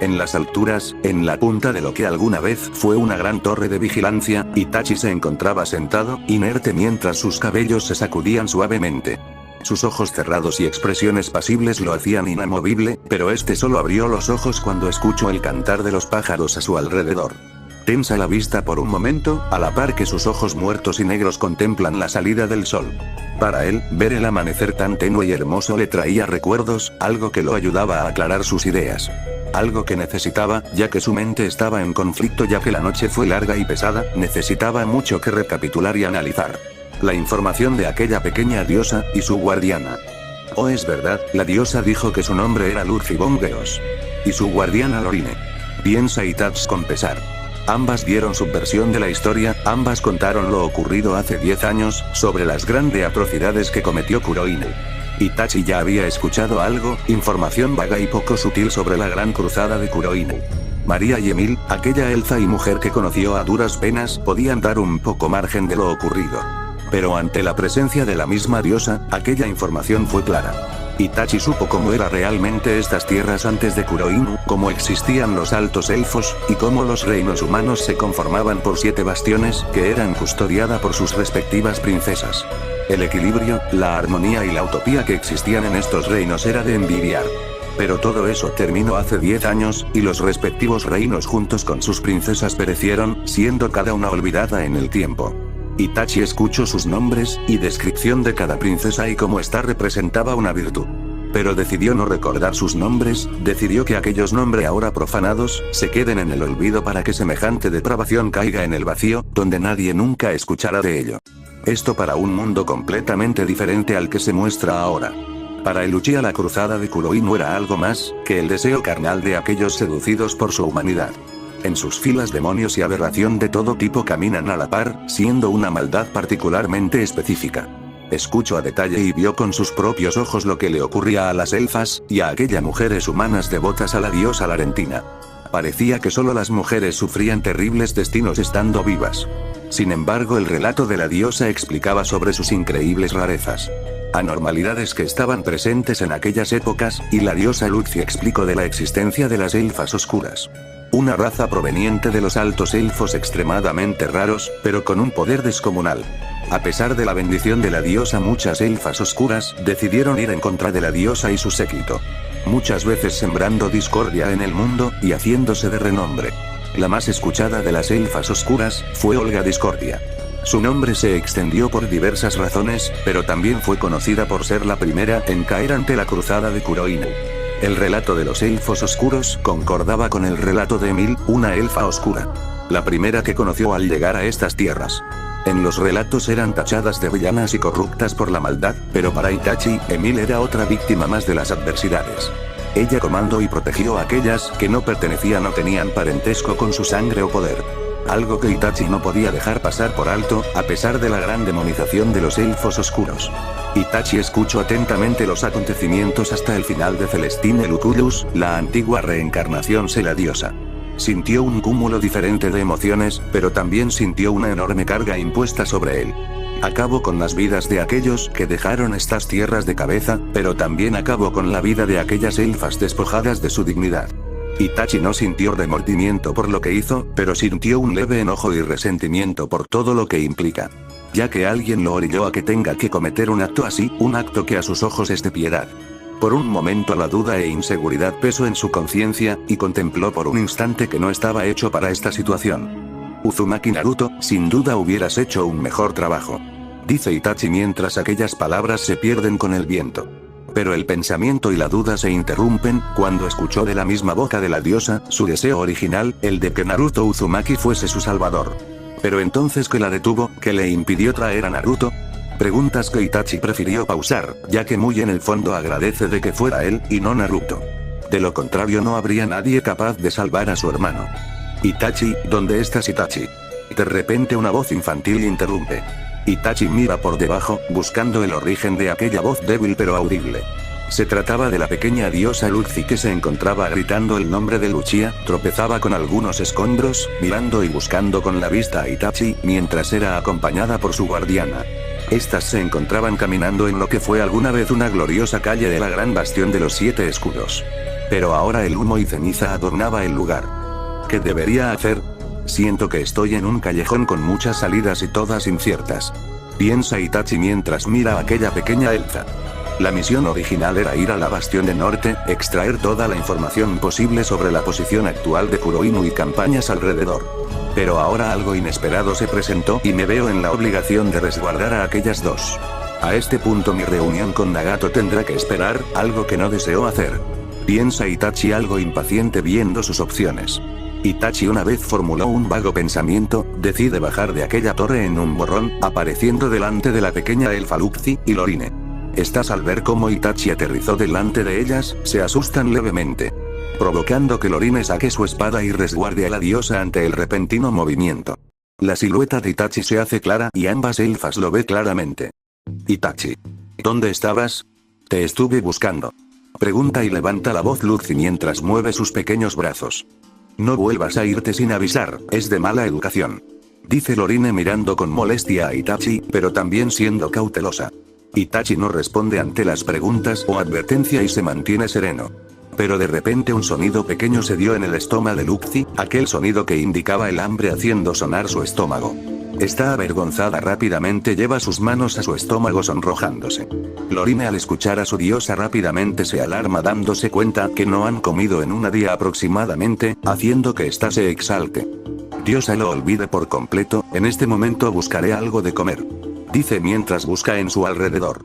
En las alturas, en la punta de lo que alguna vez fue una gran torre de vigilancia, Itachi se encontraba sentado, inerte mientras sus cabellos se sacudían suavemente. Sus ojos cerrados y expresiones pasibles lo hacían inamovible, pero este solo abrió los ojos cuando escuchó el cantar de los pájaros a su alrededor. Tensa la vista por un momento, a la par que sus ojos muertos y negros contemplan la salida del sol. Para él, ver el amanecer tan tenue y hermoso le traía recuerdos, algo que lo ayudaba a aclarar sus ideas. Algo que necesitaba, ya que su mente estaba en conflicto ya que la noche fue larga y pesada, necesitaba mucho que recapitular y analizar. La información de aquella pequeña diosa, y su guardiana. Oh, es verdad, la diosa dijo que su nombre era Luffy Bongeos. Y su guardiana Lorine. Piensa Itachi con pesar. Ambas dieron su versión de la historia, ambas contaron lo ocurrido hace 10 años, sobre las grandes atrocidades que cometió Kurohige. Itachi ya había escuchado algo, información vaga y poco sutil sobre la gran cruzada de Kurohige. María y Emil, aquella elfa y mujer que conoció a duras penas, podían dar un poco margen de lo ocurrido. Pero ante la presencia de la misma diosa, aquella información fue clara. Itachi supo cómo eran realmente estas tierras antes de Kurohige, cómo existían los altos elfos, y cómo los reinos humanos se conformaban por 7 bastiones, que eran custodiadas por sus respectivas princesas. El equilibrio, la armonía y la utopía que existían en estos reinos era de envidiar. Pero todo eso terminó hace 10 años, y los respectivos reinos juntos con sus princesas perecieron, siendo cada una olvidada en el tiempo. Itachi escuchó sus nombres, y descripción de cada princesa y cómo ésta representaba una virtud. Pero decidió no recordar sus nombres, decidió que aquellos nombres ahora profanados, se queden en el olvido para que semejante depravación caiga en el vacío, donde nadie nunca escuchará de ello. Esto para un mundo completamente diferente al que se muestra ahora. Para el Uchiha la cruzada de Kurohige no era algo más, que el deseo carnal de aquellos seducidos por su humanidad. En sus filas demonios y aberración de todo tipo caminan a la par, siendo una maldad particularmente específica. Escuchó a detalle y vio con sus propios ojos lo que le ocurría a las elfas, y a aquellas mujeres humanas devotas a la diosa Larentina. Parecía que solo las mujeres sufrían terribles destinos estando vivas. Sin embargo, el relato de la diosa explicaba sobre sus increíbles rarezas. Anormalidades que estaban presentes en aquellas épocas, y la diosa Luxi explicó de la existencia de las elfas oscuras. Una raza proveniente de los altos elfos extremadamente raros, pero con un poder descomunal. A pesar de la bendición de la diosa, muchas elfas oscuras decidieron ir en contra de la diosa y su séquito. Muchas veces sembrando discordia en el mundo, y haciéndose de renombre. La más escuchada de las elfas oscuras, fue Olga Discordia. Su nombre se extendió por diversas razones, pero también fue conocida por ser la primera en caer ante la cruzada de Kurohige. El relato de los elfos oscuros concordaba con el relato de Emil, una elfa oscura. La primera que conoció al llegar a estas tierras. En los relatos eran tachadas de villanas y corruptas por la maldad, pero para Itachi, Emil era otra víctima más de las adversidades. Ella comandó y protegió a aquellas que no pertenecían o tenían parentesco con su sangre o poder. Algo que Itachi no podía dejar pasar por alto, a pesar de la gran demonización de los elfos oscuros. Itachi escuchó atentamente los acontecimientos hasta el final de Celestine Lucullus, la antigua reencarnación de la diosa. Sintió un cúmulo diferente de emociones, pero también sintió una enorme carga impuesta sobre él. Acabó con las vidas de aquellos que dejaron estas tierras de cabeza, pero también acabó con la vida de aquellas elfas despojadas de su dignidad. Itachi no sintió remordimiento por lo que hizo, pero sintió un leve enojo y resentimiento por todo lo que implica. Ya que alguien lo orilló a que tenga que cometer un acto así, un acto que a sus ojos es de piedad. Por un momento la duda e inseguridad pesó en su conciencia, y contempló por un instante que no estaba hecho para esta situación. Uzumaki Naruto, sin duda hubieras hecho un mejor trabajo. Dice Itachi mientras aquellas palabras se pierden con el viento. Pero el pensamiento y la duda se interrumpen, cuando escuchó de la misma boca de la diosa, su deseo original, el de que Naruto Uzumaki fuese su salvador. Pero entonces, ¿qué la detuvo, que le impidió traer a Naruto? Preguntas que Itachi prefirió pausar, ya que muy en el fondo agradece de que fuera él, y no Naruto. De lo contrario no habría nadie capaz de salvar a su hermano. Itachi, ¿dónde estás Itachi? De repente una voz infantil interrumpe. Itachi mira por debajo, buscando el origen de aquella voz débil pero audible. Se trataba de la pequeña diosa Luxi que se encontraba gritando el nombre de Uchiha, tropezaba con algunos escombros, mirando y buscando con la vista a Itachi, mientras era acompañada por su guardiana. Estas se encontraban caminando en lo que fue alguna vez una gloriosa calle de la gran bastión de los 7 escudos. Pero ahora el humo y ceniza adornaba el lugar. ¿Qué debería hacer? Siento que estoy en un callejón con muchas salidas y todas inciertas. Piensa Itachi mientras mira a aquella pequeña elfa. La misión original era ir a la Bastión de Norte, extraer toda la información posible sobre la posición actual de Kuroinu y campañas alrededor. Pero ahora algo inesperado se presentó y me veo en la obligación de resguardar a aquellas dos. A este punto mi reunión con Nagato tendrá que esperar, algo que no deseo hacer. Piensa Itachi algo impaciente viendo sus opciones. Itachi una vez formuló un vago pensamiento, decide bajar de aquella torre en un borrón, apareciendo delante de la pequeña elfa Luxi y Lorine. Estas al ver cómo Itachi aterrizó delante de ellas, se asustan levemente, provocando que Lorine saque su espada y resguarde a la diosa ante el repentino movimiento. La silueta de Itachi se hace clara y ambas elfas lo ve claramente. Itachi. ¿Dónde estabas? Te estuve buscando. Pregunta y levanta la voz Luxi mientras mueve sus pequeños brazos. No vuelvas a irte sin avisar, es de mala educación. Dice Lorine mirando con molestia a Itachi, pero también siendo cautelosa. Itachi no responde ante las preguntas o advertencia y se mantiene sereno. Pero de repente un sonido pequeño se dio en el estómago de Luxi, aquel sonido que indicaba el hambre haciendo sonar su estómago. Está avergonzada rápidamente lleva sus manos a su estómago sonrojándose. Lorine al escuchar a su diosa rápidamente se alarma dándose cuenta que no han comido en un día aproximadamente, haciendo que ésta se exalte. Diosa lo olvide por completo, en este momento buscaré algo de comer. Dice mientras busca en su alrededor.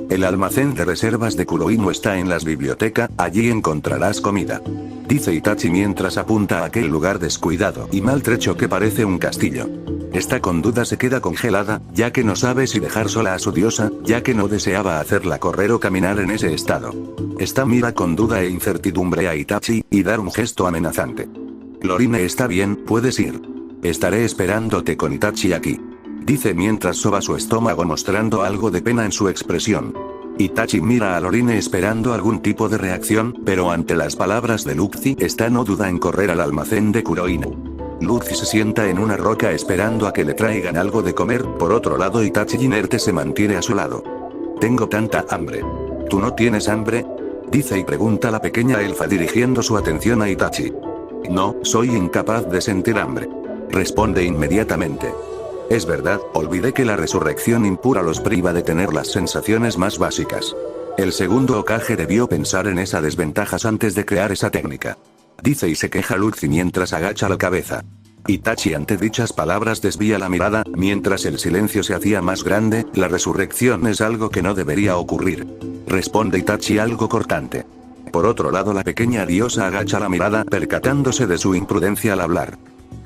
El almacén de reservas de Kuroinu está en las bibliotecas, allí encontrarás comida. Dice Itachi mientras apunta a aquel lugar descuidado y maltrecho que parece un castillo. Esta con duda se queda congelada, ya que no sabe si dejar sola a su diosa, ya que no deseaba hacerla correr o caminar en ese estado. Esta mira con duda e incertidumbre a Itachi, y dar un gesto amenazante. Lorine está bien, puedes ir. Estaré esperándote con Itachi aquí. Dice mientras soba su estómago mostrando algo de pena en su expresión. Itachi mira a Lorine esperando algún tipo de reacción, pero ante las palabras de Luxi, esta no duda en correr al almacén de Kuroinu. Luxi se sienta en una roca esperando a que le traigan algo de comer, por otro lado Itachi inerte se mantiene a su lado. Tengo tanta hambre. ¿Tú no tienes hambre? Dice y pregunta la pequeña elfa dirigiendo su atención a Itachi. No, soy incapaz de sentir hambre. Responde inmediatamente. Es verdad, olvidé que la resurrección impura los priva de tener las sensaciones más básicas. El segundo Hokage debió pensar en esas desventajas antes de crear esa técnica. Dice y se queja Luxi mientras agacha la cabeza. Itachi ante dichas palabras desvía la mirada, mientras el silencio se hacía más grande, la resurrección es algo que no debería ocurrir. Responde Itachi algo cortante. Por otro lado la pequeña diosa agacha la mirada percatándose de su imprudencia al hablar.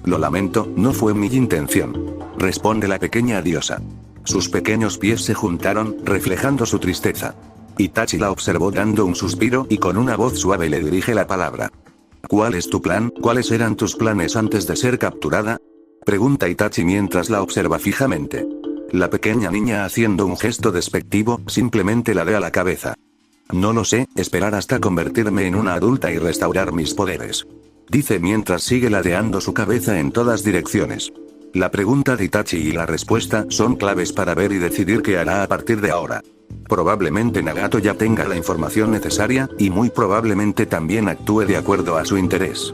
Lo lamento, no fue mi intención. Responde la pequeña diosa. Sus pequeños pies se juntaron, reflejando su tristeza. Itachi la observó dando un suspiro y con una voz suave le dirige la palabra. ¿Cuál es tu plan? ¿Cuáles eran tus planes antes de ser capturada? Pregunta Itachi mientras la observa fijamente. La pequeña niña haciendo un gesto despectivo, simplemente ladea la cabeza. No lo sé, esperar hasta convertirme en una adulta y restaurar mis poderes. Dice mientras sigue ladeando su cabeza en todas direcciones. La pregunta de Itachi y la respuesta son claves para ver y decidir qué hará a partir de ahora. Probablemente Nagato ya tenga la información necesaria, y muy probablemente también actúe de acuerdo a su interés.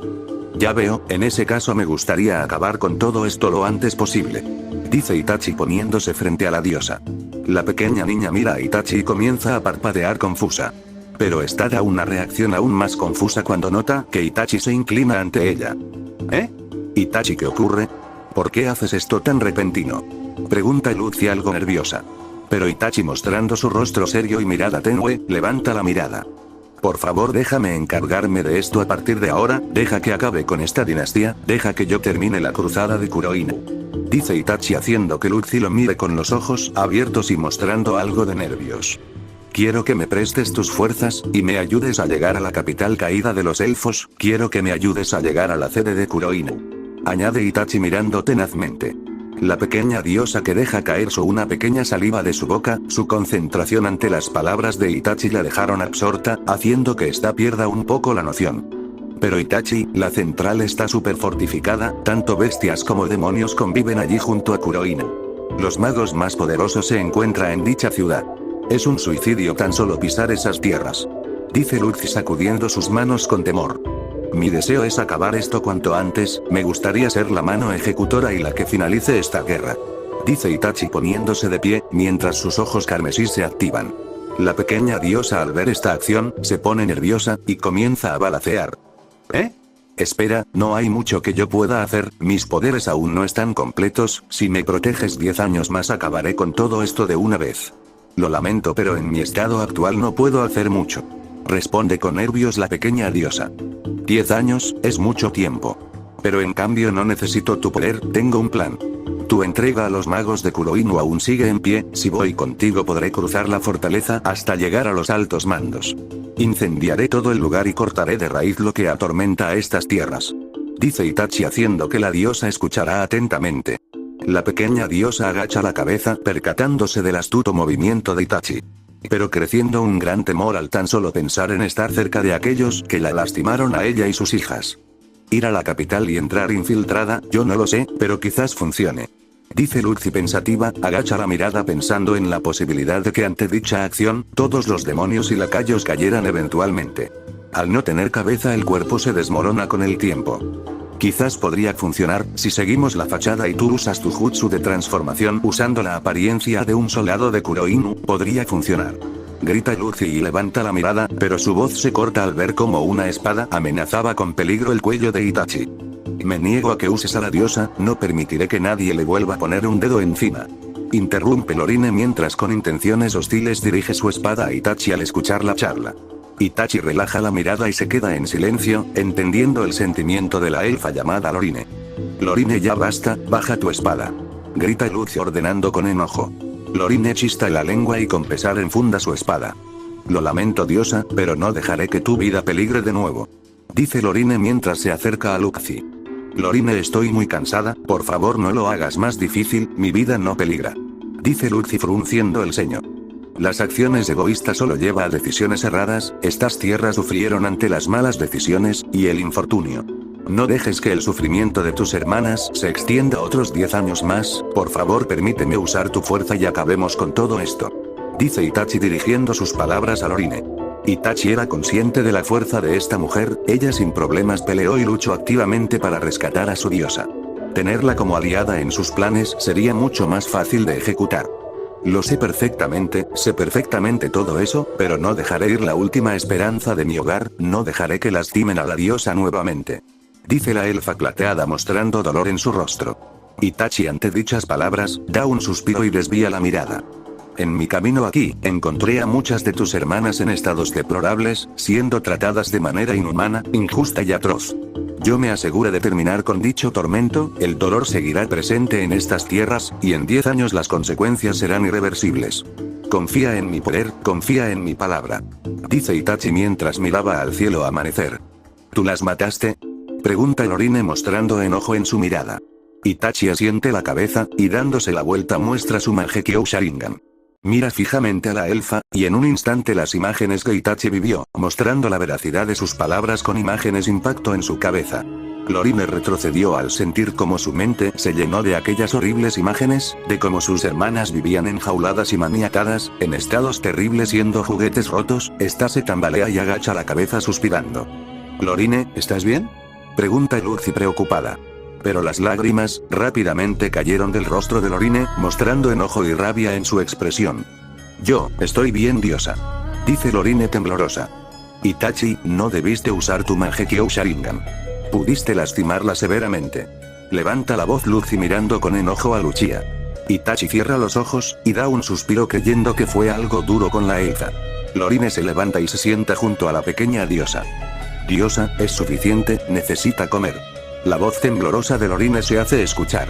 Ya veo, en ese caso me gustaría acabar con todo esto lo antes posible. Dice Itachi poniéndose frente a la diosa. La pequeña niña mira a Itachi y comienza a parpadear confusa. Pero esta da una reacción aún más confusa cuando nota que Itachi se inclina ante ella. ¿Eh? Itachi, ¿qué ocurre? ¿Por qué haces esto tan repentino? Pregunta Luxi algo nerviosa. Pero Itachi mostrando su rostro serio y mirada tenue, levanta la mirada. Por favor déjame encargarme de esto a partir de ahora, deja que acabe con esta dinastía, deja que yo termine la cruzada de Kuroinu. Dice Itachi haciendo que Luxi lo mire con los ojos abiertos y mostrando algo de nervios. Quiero que me prestes tus fuerzas, y me ayudes a llegar a la capital caída de los elfos, quiero que me ayudes a llegar a la sede de Kuroinu. Añade Itachi mirando tenazmente. La pequeña diosa que deja caer una pequeña saliva de su boca, su concentración ante las palabras de Itachi la dejaron absorta, haciendo que ésta pierda un poco la noción. Pero Itachi, la central está súper fortificada, tanto bestias como demonios conviven allí junto a Kuroinu. Los magos más poderosos se encuentran en dicha ciudad. Es un suicidio tan solo pisar esas tierras. dice Lucy sacudiendo sus manos con temor. Mi deseo es acabar esto cuanto antes, me gustaría ser la mano ejecutora y la que finalice esta guerra. Dice Itachi poniéndose de pie, mientras sus ojos carmesí se activan. La pequeña diosa al ver esta acción, se pone nerviosa, y comienza a balacear. ¿Eh? Espera, no hay mucho que yo pueda hacer, mis poderes aún no están completos, si me proteges 10 años más acabaré con todo esto de una vez. Lo lamento pero en mi estado actual no puedo hacer mucho. Responde con nervios la pequeña diosa. 10 años, es mucho tiempo. Pero en cambio no necesito tu poder, tengo un plan. Tu entrega a los magos de Kuroinu aún sigue en pie, si voy contigo podré cruzar la fortaleza hasta llegar a los altos mandos. Incendiaré todo el lugar y cortaré de raíz lo que atormenta a estas tierras. Dice Itachi haciendo que la diosa escuchará atentamente. La pequeña diosa agacha la cabeza percatándose del astuto movimiento de Itachi. Pero creciendo un gran temor al tan solo pensar en estar cerca de aquellos que la lastimaron a ella y sus hijas. Ir a la capital y entrar infiltrada, yo no lo sé, pero quizás funcione. Dice Lucy pensativa, agacha la mirada pensando en la posibilidad de que ante dicha acción, todos los demonios y lacayos cayeran eventualmente. Al no tener cabeza el cuerpo se desmorona con el tiempo. Quizás podría funcionar, si seguimos la fachada y tú usas tu jutsu de transformación usando la apariencia de un soldado de Kuroinu, podría funcionar. Grita Lucy y levanta la mirada, pero su voz se corta al ver cómo una espada amenazaba con peligro el cuello de Itachi. Me niego a que uses a la diosa, no permitiré que nadie le vuelva a poner un dedo encima. Interrumpe Lorine mientras con intenciones hostiles dirige su espada a Itachi al escuchar la charla. Itachi relaja la mirada y se queda en silencio, entendiendo el sentimiento de la elfa llamada Lorine. Lorine ya basta, baja tu espada. Grita Lucy ordenando con enojo. Lorine chista la lengua y con pesar enfunda su espada. Lo lamento diosa, pero no dejaré que tu vida peligre de nuevo. Dice Lorine mientras se acerca a Lucy. Lorine estoy muy cansada, por favor no lo hagas más difícil, mi vida no peligra. Dice Lucy frunciendo el ceño. Las acciones egoístas solo lleva a decisiones erradas, estas tierras sufrieron ante las malas decisiones, y el infortunio. No dejes que el sufrimiento de tus hermanas se extienda otros 10 años más, por favor permíteme usar tu fuerza y acabemos con todo esto. Dice Itachi dirigiendo sus palabras a Lorine. Itachi era consciente de la fuerza de esta mujer, ella sin problemas peleó y luchó activamente para rescatar a su diosa. Tenerla como aliada en sus planes sería mucho más fácil de ejecutar. Lo sé perfectamente todo eso, pero no dejaré ir la última esperanza de mi hogar, no dejaré que lastimen a la diosa nuevamente. Dice la elfa plateada mostrando dolor en su rostro. Itachi ante dichas palabras, da un suspiro y desvía la mirada. En mi camino aquí, encontré a muchas de tus hermanas en estados deplorables, siendo tratadas de manera inhumana, injusta y atroz. Yo me aseguro de terminar con dicho tormento, el dolor seguirá presente en estas tierras, y en 10 años las consecuencias serán irreversibles. Confía en mi poder, confía en mi palabra. Dice Itachi mientras miraba al cielo amanecer. ¿Tú las mataste? Pregunta Lorine mostrando enojo en su mirada. Itachi asiente la cabeza, y dándose la vuelta muestra su Mangekyou Sharingan. Mira fijamente a la elfa, y en un instante las imágenes que Itachi vivió, mostrando la veracidad de sus palabras con imágenes impacto en su cabeza. Lorine retrocedió al sentir cómo su mente se llenó de aquellas horribles imágenes, de cómo sus hermanas vivían enjauladas y maniatadas, en estados terribles siendo juguetes rotos, ésta se tambalea y agacha la cabeza suspirando. Lorine, ¿estás bien? Pregunta Lucy preocupada. Pero las lágrimas, rápidamente cayeron del rostro de Lorine, mostrando enojo y rabia en su expresión. Yo, estoy bien diosa. Dice Lorine temblorosa. Itachi, no debiste usar tu Mangekyou Sharingan. Pudiste lastimarla severamente. Levanta la voz Lucy mirando con enojo a Lucia. Itachi cierra los ojos, y da un suspiro creyendo que fue algo duro con la elfa. Lorine se levanta y se sienta junto a la pequeña diosa. Diosa, es suficiente, necesita comer. La voz temblorosa de Lorine se hace escuchar.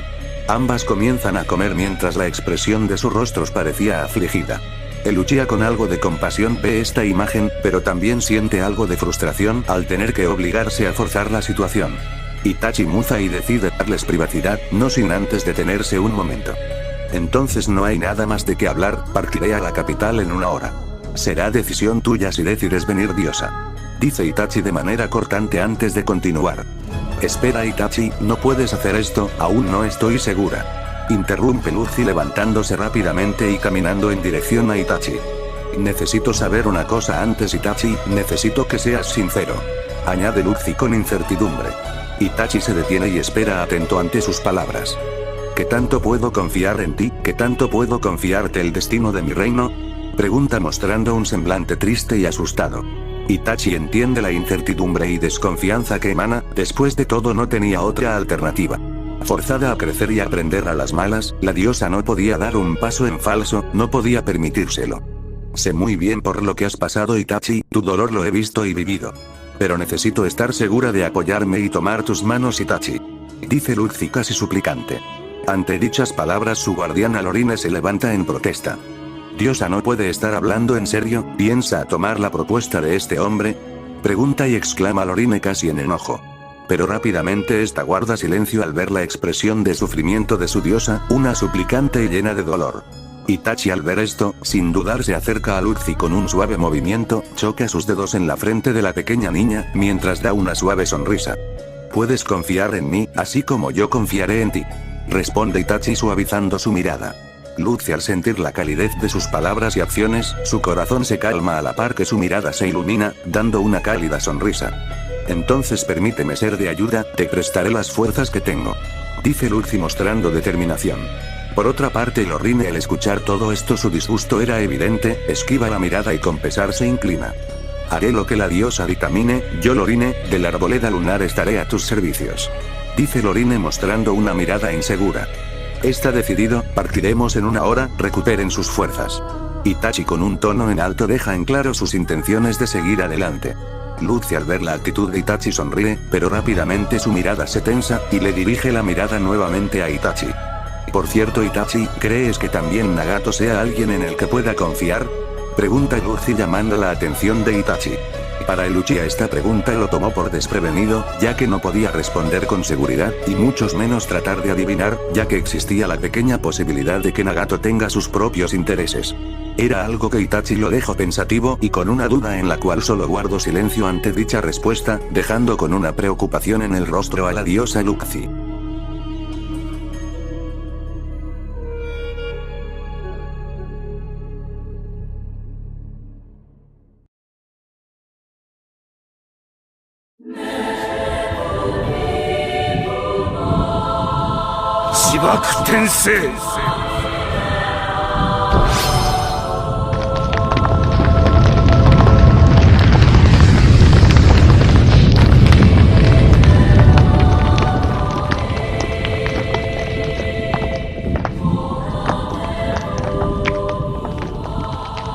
Ambas comienzan a comer mientras la expresión de sus rostros parecía afligida. Lucia con algo de compasión ve esta imagen, pero también siente algo de frustración al tener que obligarse a forzar la situación. Itachi muza y decide darles privacidad, no sin antes detenerse un momento. Entonces no hay nada más de qué hablar, partiré a la capital en 1 hora. Será decisión tuya si decides venir diosa. Dice Itachi de manera cortante antes de continuar. Espera Itachi, no puedes hacer esto, aún no estoy segura. Interrumpe Lucy levantándose rápidamente y caminando en dirección a Itachi. Necesito saber una cosa antes, Itachi, necesito que seas sincero. Añade Luffy con incertidumbre. Itachi se detiene y espera atento ante sus palabras. ¿Qué tanto puedo confiar en ti? ¿Qué tanto puedo confiarte el destino de mi reino? Pregunta mostrando un semblante triste y asustado. Itachi entiende la incertidumbre y desconfianza que emana, después de todo no tenía otra alternativa. Forzada a crecer y aprender a las malas, la diosa no podía dar un paso en falso, no podía permitírselo. Sé muy bien por lo que has pasado, Itachi, tu dolor lo he visto y vivido. Pero necesito estar segura de apoyarme y tomar tus manos, Itachi. Dice Luffy casi suplicante. Ante dichas palabras su guardiana Lorine se levanta en protesta. ¿Diosa no puede estar hablando en serio? ¿Piensa tomar la propuesta de este hombre? Pregunta y exclama Lorine casi en enojo. Pero rápidamente esta guarda silencio al ver la expresión de sufrimiento de su diosa, una suplicante y llena de dolor. Itachi al ver esto, sin dudar se acerca a Luffy con un suave movimiento, choca sus dedos en la frente de la pequeña niña, mientras da una suave sonrisa. Puedes confiar en mí, así como yo confiaré en ti. Responde Itachi suavizando su mirada. Luffy al sentir la calidez de sus palabras y acciones, su corazón se calma a la par que su mirada se ilumina, dando una cálida sonrisa. Entonces permíteme ser de ayuda, te prestaré las fuerzas que tengo. Dice Luffy mostrando determinación. Por otra parte Lorine al escuchar todo esto su disgusto era evidente, esquiva la mirada y con pesar se inclina. Haré lo que la diosa dictamine, yo Lorine, de la arboleda lunar estaré a tus servicios. Dice Lorine mostrando una mirada insegura. Está decidido, partiremos en una hora, recuperen sus fuerzas. Itachi con un tono en alto deja en claro sus intenciones de seguir adelante. Luffy al ver la actitud de Itachi sonríe, pero rápidamente su mirada se tensa, y le dirige la mirada nuevamente a Itachi. Por cierto Itachi, ¿crees que también Nagato sea alguien en el que pueda confiar? Pregunta Luffy llamando la atención de Itachi. Para el Uchiha esta pregunta lo tomó por desprevenido, ya que no podía responder con seguridad, y muchos menos tratar de adivinar, ya que existía la pequeña posibilidad de que Nagato tenga sus propios intereses. Era algo que Itachi lo dejó pensativo y con una duda en la cual solo guardó silencio ante dicha respuesta, dejando con una preocupación en el rostro a la diosa Luffy. Shibaku Tensei.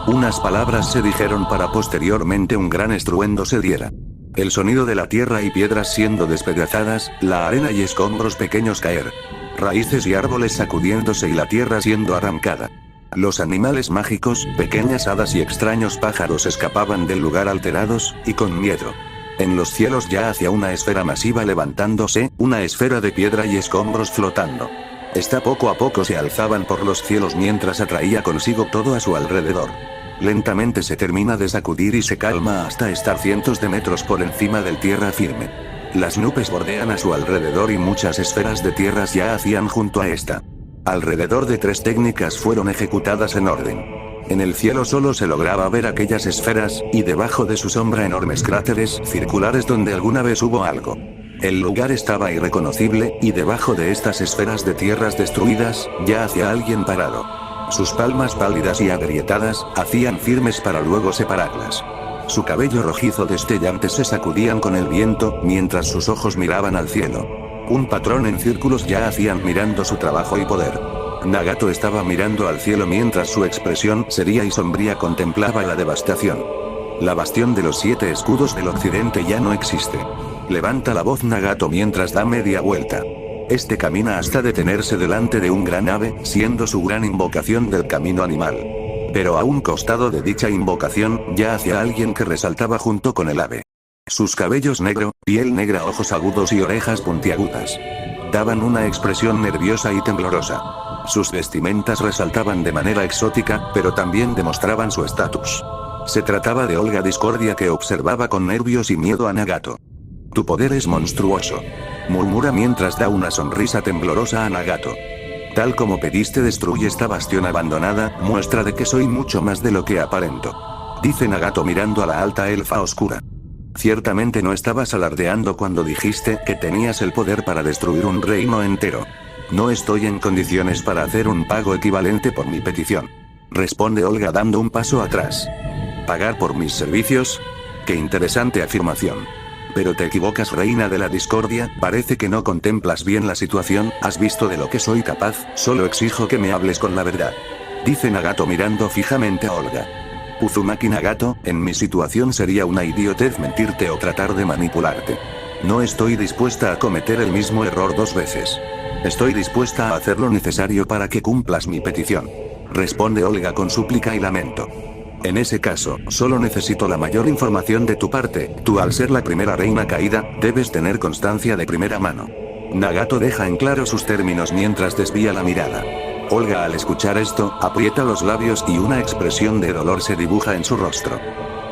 Unas palabras se dijeron para posteriormente un gran estruendo se diera. El sonido de la tierra y piedras siendo despedazadas, la arena y escombros pequeños caer. Raíces y árboles sacudiéndose y la tierra siendo arrancada. Los animales mágicos, pequeñas hadas y extraños pájaros escapaban del lugar alterados, y con miedo. En los cielos ya hacia una esfera masiva levantándose, una esfera de piedra y escombros flotando. Esta poco a poco se alzaban por los cielos mientras atraía consigo todo a su alrededor. Lentamente se termina de sacudir y se calma hasta estar cientos de metros por encima del tierra firme. Las nubes bordean a su alrededor y muchas esferas de tierras ya hacían junto a esta. Alrededor de 3 técnicas fueron ejecutadas en orden. En el cielo solo se lograba ver aquellas esferas, y debajo de su sombra enormes cráteres circulares donde alguna vez hubo algo. El lugar estaba irreconocible, y debajo de estas esferas de tierras destruidas, ya hacía alguien parado. Sus palmas pálidas y agrietadas, hacían firmes para luego separarlas. Su cabello rojizo destellante se sacudían con el viento, mientras sus ojos miraban al cielo. Un patrón en círculos ya hacían mirando su trabajo y poder. Nagato estaba mirando al cielo mientras su expresión seria y sombría contemplaba la devastación. La bastión de los 7 escudos del occidente ya no existe. Levanta la voz Nagato mientras da media vuelta. Este camina hasta detenerse delante de un gran ave, siendo su gran invocación del camino animal. Pero a un costado de dicha invocación, ya hacia alguien que resaltaba junto con el ave. Sus cabellos negro, piel negra, ojos agudos y orejas puntiagudas. Daban una expresión nerviosa y temblorosa. Sus vestimentas resaltaban de manera exótica, pero también demostraban su estatus. Se trataba de Olga Discordia que observaba con nervios y miedo a Nagato. Tu poder es monstruoso. Murmura mientras da una sonrisa temblorosa a Nagato. Tal como pediste, destruye esta bastión abandonada, muestra de que soy mucho más de lo que aparento. Dice Nagato mirando a la alta elfa oscura. Ciertamente no estabas alardeando cuando dijiste que tenías el poder para destruir un reino entero. No estoy en condiciones para hacer un pago equivalente por mi petición. Responde Olga dando un paso atrás. ¿Pagar por mis servicios? Qué interesante afirmación. Pero te equivocas, reina de la discordia, parece que no contemplas bien la situación, ¿has visto de lo que soy capaz? Solo exijo que me hables con la verdad. Dice Nagato mirando fijamente a Olga. Uzumaki Nagato, en mi situación sería una idiotez mentirte o tratar de manipularte. No estoy dispuesta a cometer el mismo error 2 veces. Estoy dispuesta a hacer lo necesario para que cumplas mi petición. Responde Olga con súplica y lamento. En ese caso, solo necesito la mayor información de tu parte, tú al ser la primera reina caída, debes tener constancia de primera mano. Nagato deja en claro sus términos mientras desvía la mirada. Olga al escuchar esto, aprieta los labios y una expresión de dolor se dibuja en su rostro.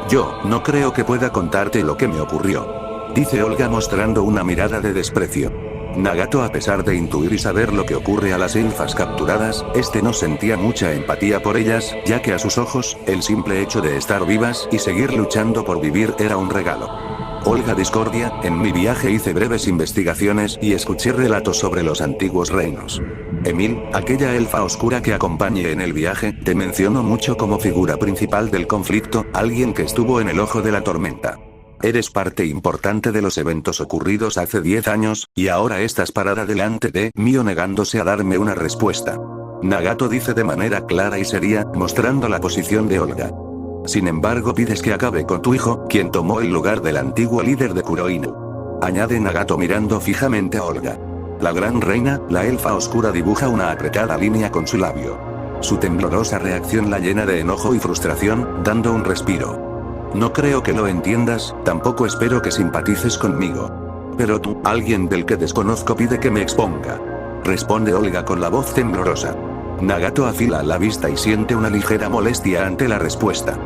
Yo, no creo que pueda contarte lo que me ocurrió. Dice Olga mostrando una mirada de desprecio. Nagato, a pesar de intuir y saber lo que ocurre a las elfas capturadas, no sentía mucha empatía por ellas, ya que a sus ojos, el simple hecho de estar vivas y seguir luchando por vivir era un regalo. Olga Discordia, en mi viaje hice breves investigaciones y escuché relatos sobre los antiguos reinos. Emil, aquella elfa oscura que acompañé en el viaje, te mencionó mucho como figura principal del conflicto, alguien que estuvo en el ojo de la tormenta. Eres parte importante de los eventos ocurridos hace 10 años, y ahora estás parada delante de mí negándose a darme una respuesta. Nagato dice de manera clara y seria, mostrando la posición de Olga. Sin embargo, pides que acabe con tu hijo, quien tomó el lugar del antiguo líder de Kuroinu. Añade Nagato mirando fijamente a Olga. La gran reina, la elfa oscura, dibuja una apretada línea con su labio. Su temblorosa reacción la llena de enojo y frustración, dando un respiro. No creo que lo entiendas, tampoco espero que simpatices conmigo. Pero tú, alguien del que desconozco, pide que me exponga. Responde Olga con la voz temblorosa. Nagato afila la vista y siente una ligera molestia ante la respuesta.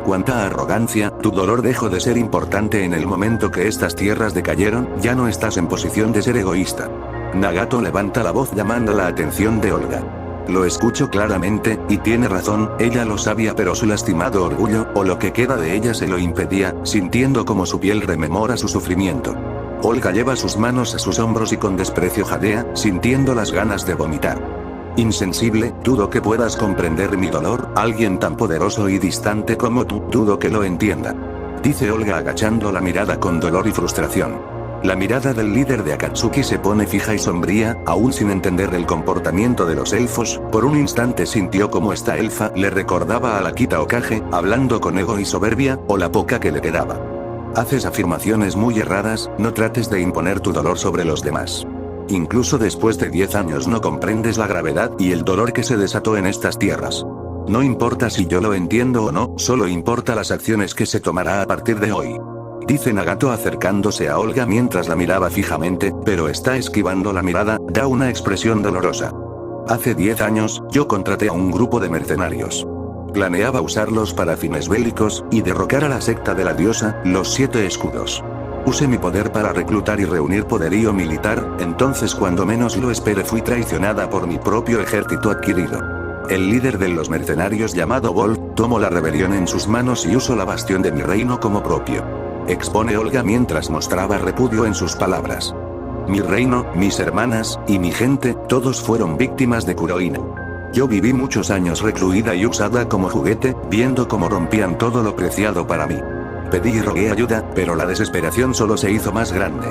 Cuánta arrogancia, tu dolor dejó de ser importante en el momento que estas tierras decayeron, ya no estás en posición de ser egoísta. Nagato levanta la voz llamando la atención de Olga. Lo escucho claramente, y tiene razón, ella lo sabía, pero su lastimado orgullo, o lo que queda de ella, se lo impedía, sintiendo como su piel rememora su sufrimiento. Olga lleva sus manos a sus hombros y con desprecio jadea, sintiendo las ganas de vomitar. Insensible, dudo que puedas comprender mi dolor, alguien tan poderoso y distante como tú, dudo que lo entienda. Dice Olga agachando la mirada con dolor y frustración. La mirada del líder de Akatsuki se pone fija y sombría, aún sin entender el comportamiento de los elfos, por un instante sintió como esta elfa le recordaba a la Kita Okage, hablando con ego y soberbia, o la poca que le quedaba. Haces afirmaciones muy erradas, no trates de imponer tu dolor sobre los demás. Incluso después de 10 años no comprendes la gravedad y el dolor que se desató en estas tierras. No importa si yo lo entiendo o no, solo importa las acciones que se tomará a partir de hoy. Dice Nagato acercándose a Olga mientras la miraba fijamente, pero está esquivando la mirada, da una expresión dolorosa. Hace 10 años, yo contraté a un grupo de mercenarios. Planeaba usarlos para fines bélicos, y derrocar a la secta de la diosa, los 7 escudos. Usé mi poder para reclutar y reunir poderío militar, entonces cuando menos lo esperé fui traicionada por mi propio ejército adquirido. El líder de los mercenarios llamado Wolf, tomó la rebelión en sus manos y usó la bastión de mi reino como propio. Expone Olga mientras mostraba repudio en sus palabras. Mi reino, mis hermanas, y mi gente, todos fueron víctimas de Kuroinu. Yo viví muchos años recluida y usada como juguete, viendo cómo rompían todo lo preciado para mí. Pedí y rogué ayuda, pero la desesperación solo se hizo más grande.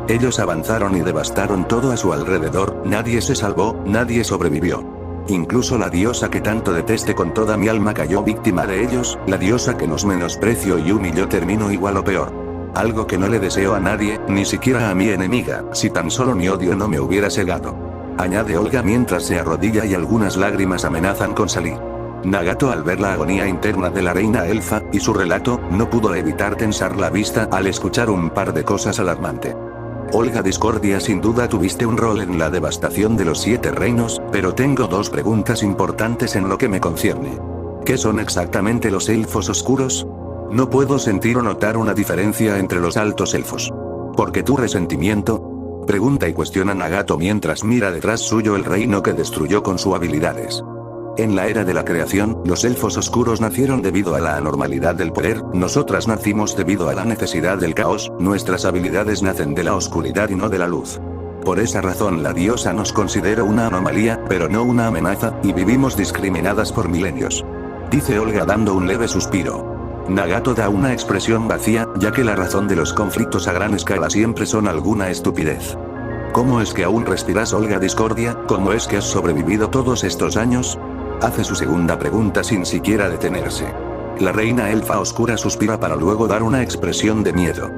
Ellos avanzaron y devastaron todo a su alrededor, nadie se salvó, nadie sobrevivió. Incluso la diosa que tanto detesté con toda mi alma cayó víctima de ellos, la diosa que nos menospreció y humilló terminó igual o peor. Algo que no le deseo a nadie, ni siquiera a mi enemiga, si tan solo mi odio no me hubiera cegado. Añade Olga mientras se arrodilla y algunas lágrimas amenazan con salir. Nagato, al ver la agonía interna de la reina elfa, y su relato, no pudo evitar tensar la vista al escuchar un par de cosas alarmantes. Olga Discordia, sin duda tuviste un rol en la devastación de los 7 reinos, pero tengo 2 preguntas importantes en lo que me concierne. ¿Qué son exactamente los elfos oscuros? No puedo sentir o notar una diferencia entre los altos elfos. ¿Por qué tu resentimiento? Pregunta y cuestiona Nagato mientras mira detrás suyo el reino que destruyó con sus habilidades. En la era de la creación, los elfos oscuros nacieron debido a la anormalidad del poder, nosotras nacimos debido a la necesidad del caos, nuestras habilidades nacen de la oscuridad y no de la luz. Por esa razón la diosa nos considera una anomalía, pero no una amenaza, y vivimos discriminadas por milenios. Dice Olga dando un leve suspiro. Nagato da una expresión vacía, ya que la razón de los conflictos a gran escala siempre son alguna estupidez. ¿Cómo es que aún respiras, Olga Discordia? ¿Cómo es que has sobrevivido todos estos años? Hace su segunda pregunta sin siquiera detenerse. La reina elfa oscura suspira para luego dar una expresión de miedo.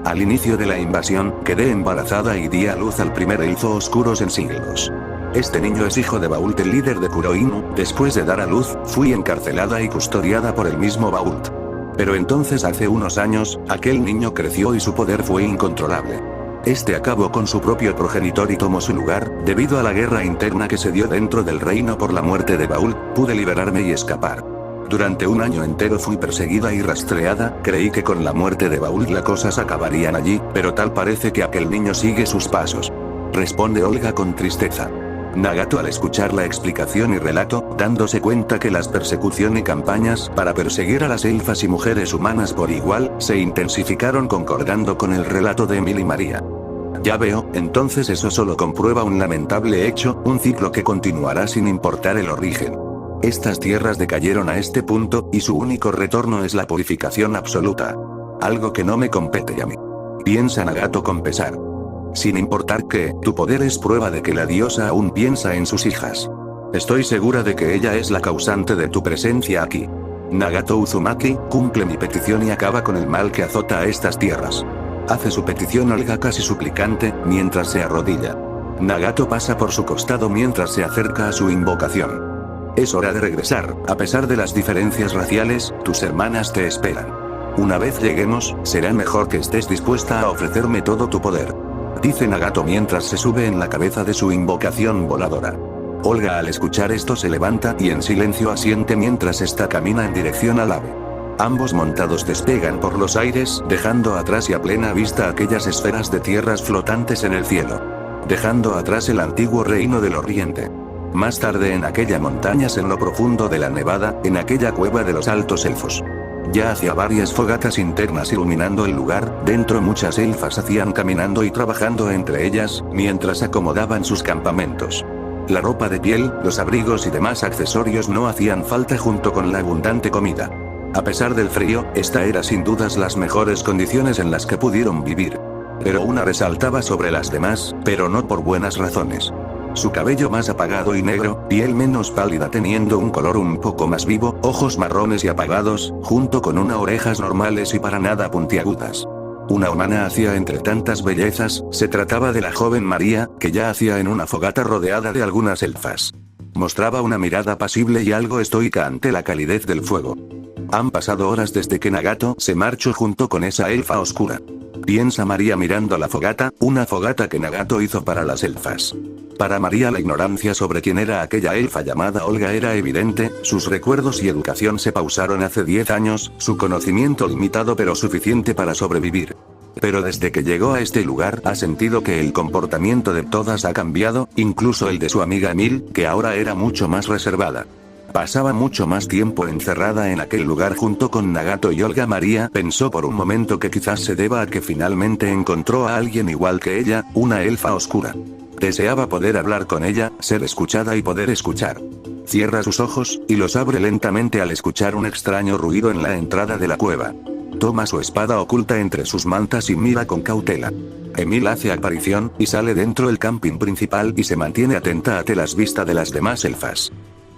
Al inicio de la invasión, quedé embarazada y di a luz al primer elfo oscuro en siglos. Este niño es hijo de Bault, el líder de Kuroinu. Después de dar a luz, fui encarcelada y custodiada por el mismo Bault. Pero entonces hace unos años, aquel niño creció y su poder fue incontrolable. Este acabó con su propio progenitor y tomó su lugar, debido a la guerra interna que se dio dentro del reino por la muerte de Bault, pude liberarme y escapar. Durante un año entero fui perseguida y rastreada, creí que con la muerte de Bault las cosas acabarían allí, pero tal parece que aquel niño sigue sus pasos. Responde Olga con tristeza. Nagato al escuchar la explicación y relato, dándose cuenta que las persecuciones y campañas para perseguir a las elfas y mujeres humanas por igual, se intensificaron concordando con el relato de Emil y María. Ya veo, entonces eso solo comprueba un lamentable hecho, un ciclo que continuará sin importar el origen. Estas tierras decayeron a este punto, y su único retorno es la purificación absoluta. Algo que no me compete a mí. Piensa Nagato con pesar. Sin importar que, tu poder es prueba de que la diosa aún piensa en sus hijas. Estoy segura de que ella es la causante de tu presencia aquí. Nagato Uzumaki, cumple mi petición y acaba con el mal que azota a estas tierras. Hace su petición Olga casi suplicante, mientras se arrodilla. Nagato pasa por su costado mientras se acerca a su invocación. Es hora de regresar, a pesar de las diferencias raciales, tus hermanas te esperan. Una vez lleguemos, será mejor que estés dispuesta a ofrecerme todo tu poder. Dice Nagato mientras se sube en la cabeza de su invocación voladora. Olga al escuchar esto se levanta y en silencio asiente mientras esta camina en dirección al ave. Ambos montados despegan por los aires, dejando atrás y a plena vista aquellas esferas de tierras flotantes en el cielo. Dejando atrás el antiguo reino del Oriente. Más tarde en aquella montañas en lo profundo de la nevada, en aquella cueva de los altos elfos. Ya hacía varias fogatas internas iluminando el lugar, dentro muchas elfas hacían caminando y trabajando entre ellas, mientras acomodaban sus campamentos. La ropa de piel, los abrigos y demás accesorios no hacían falta junto con la abundante comida. A pesar del frío, esta era sin dudas las mejores condiciones en las que pudieron vivir. Pero una resaltaba sobre las demás, pero no por buenas razones. Su cabello más apagado y negro, piel menos pálida teniendo un color un poco más vivo, ojos marrones y apagados, junto con unas orejas normales y para nada puntiagudas. Una humana hacía entre tantas bellezas, se trataba de la joven María, que ya hacía en una fogata rodeada de algunas elfas. Mostraba una mirada pasible y algo estoica ante la calidez del fuego. Han pasado horas desde que Nagato se marchó junto con esa elfa oscura. Piensa María mirando la fogata, una fogata que Nagato hizo para las elfas. Para María la ignorancia sobre quién era aquella elfa llamada Olga era evidente, sus recuerdos y educación se pausaron hace 10 años, su conocimiento limitado pero suficiente para sobrevivir. Pero desde que llegó a este lugar ha sentido que el comportamiento de todas ha cambiado, incluso el de su amiga Emil, que ahora era mucho más reservada. Pasaba mucho más tiempo encerrada en aquel lugar junto con Nagato y Olga. María pensó por un momento que quizás se deba a que finalmente encontró a alguien igual que ella, una elfa oscura. Deseaba poder hablar con ella, ser escuchada y poder escuchar. Cierra sus ojos, y los abre lentamente al escuchar un extraño ruido en la entrada de la cueva. Toma su espada oculta entre sus mantas y mira con cautela. Emil hace aparición, y sale dentro del camping principal y se mantiene atenta ante las vistas de las demás elfas.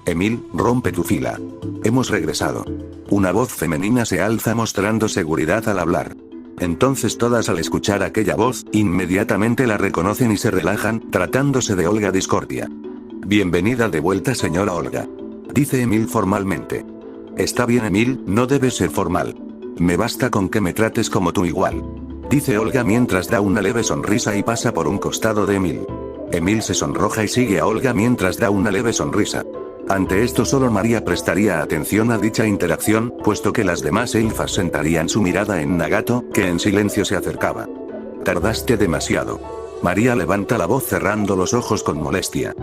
Emil, rompe tu fila. Hemos regresado. Una voz femenina se alza mostrando seguridad al hablar. Entonces todas al escuchar aquella voz, inmediatamente la reconocen y se relajan, tratándose de Olga Discordia. Bienvenida de vuelta señora Olga. Dice Emil formalmente. Está bien Emil, no debes ser formal. Me basta con que me trates como tu igual. Dice Olga mientras da una leve sonrisa y pasa por un costado de Emil. Emil se sonroja y sigue a Olga mientras da una leve sonrisa. Ante esto solo María prestaría atención a dicha interacción, puesto que las demás elfas sentarían su mirada en Nagato, que en silencio se acercaba. Tardaste demasiado. María levanta la voz cerrando los ojos con molestia.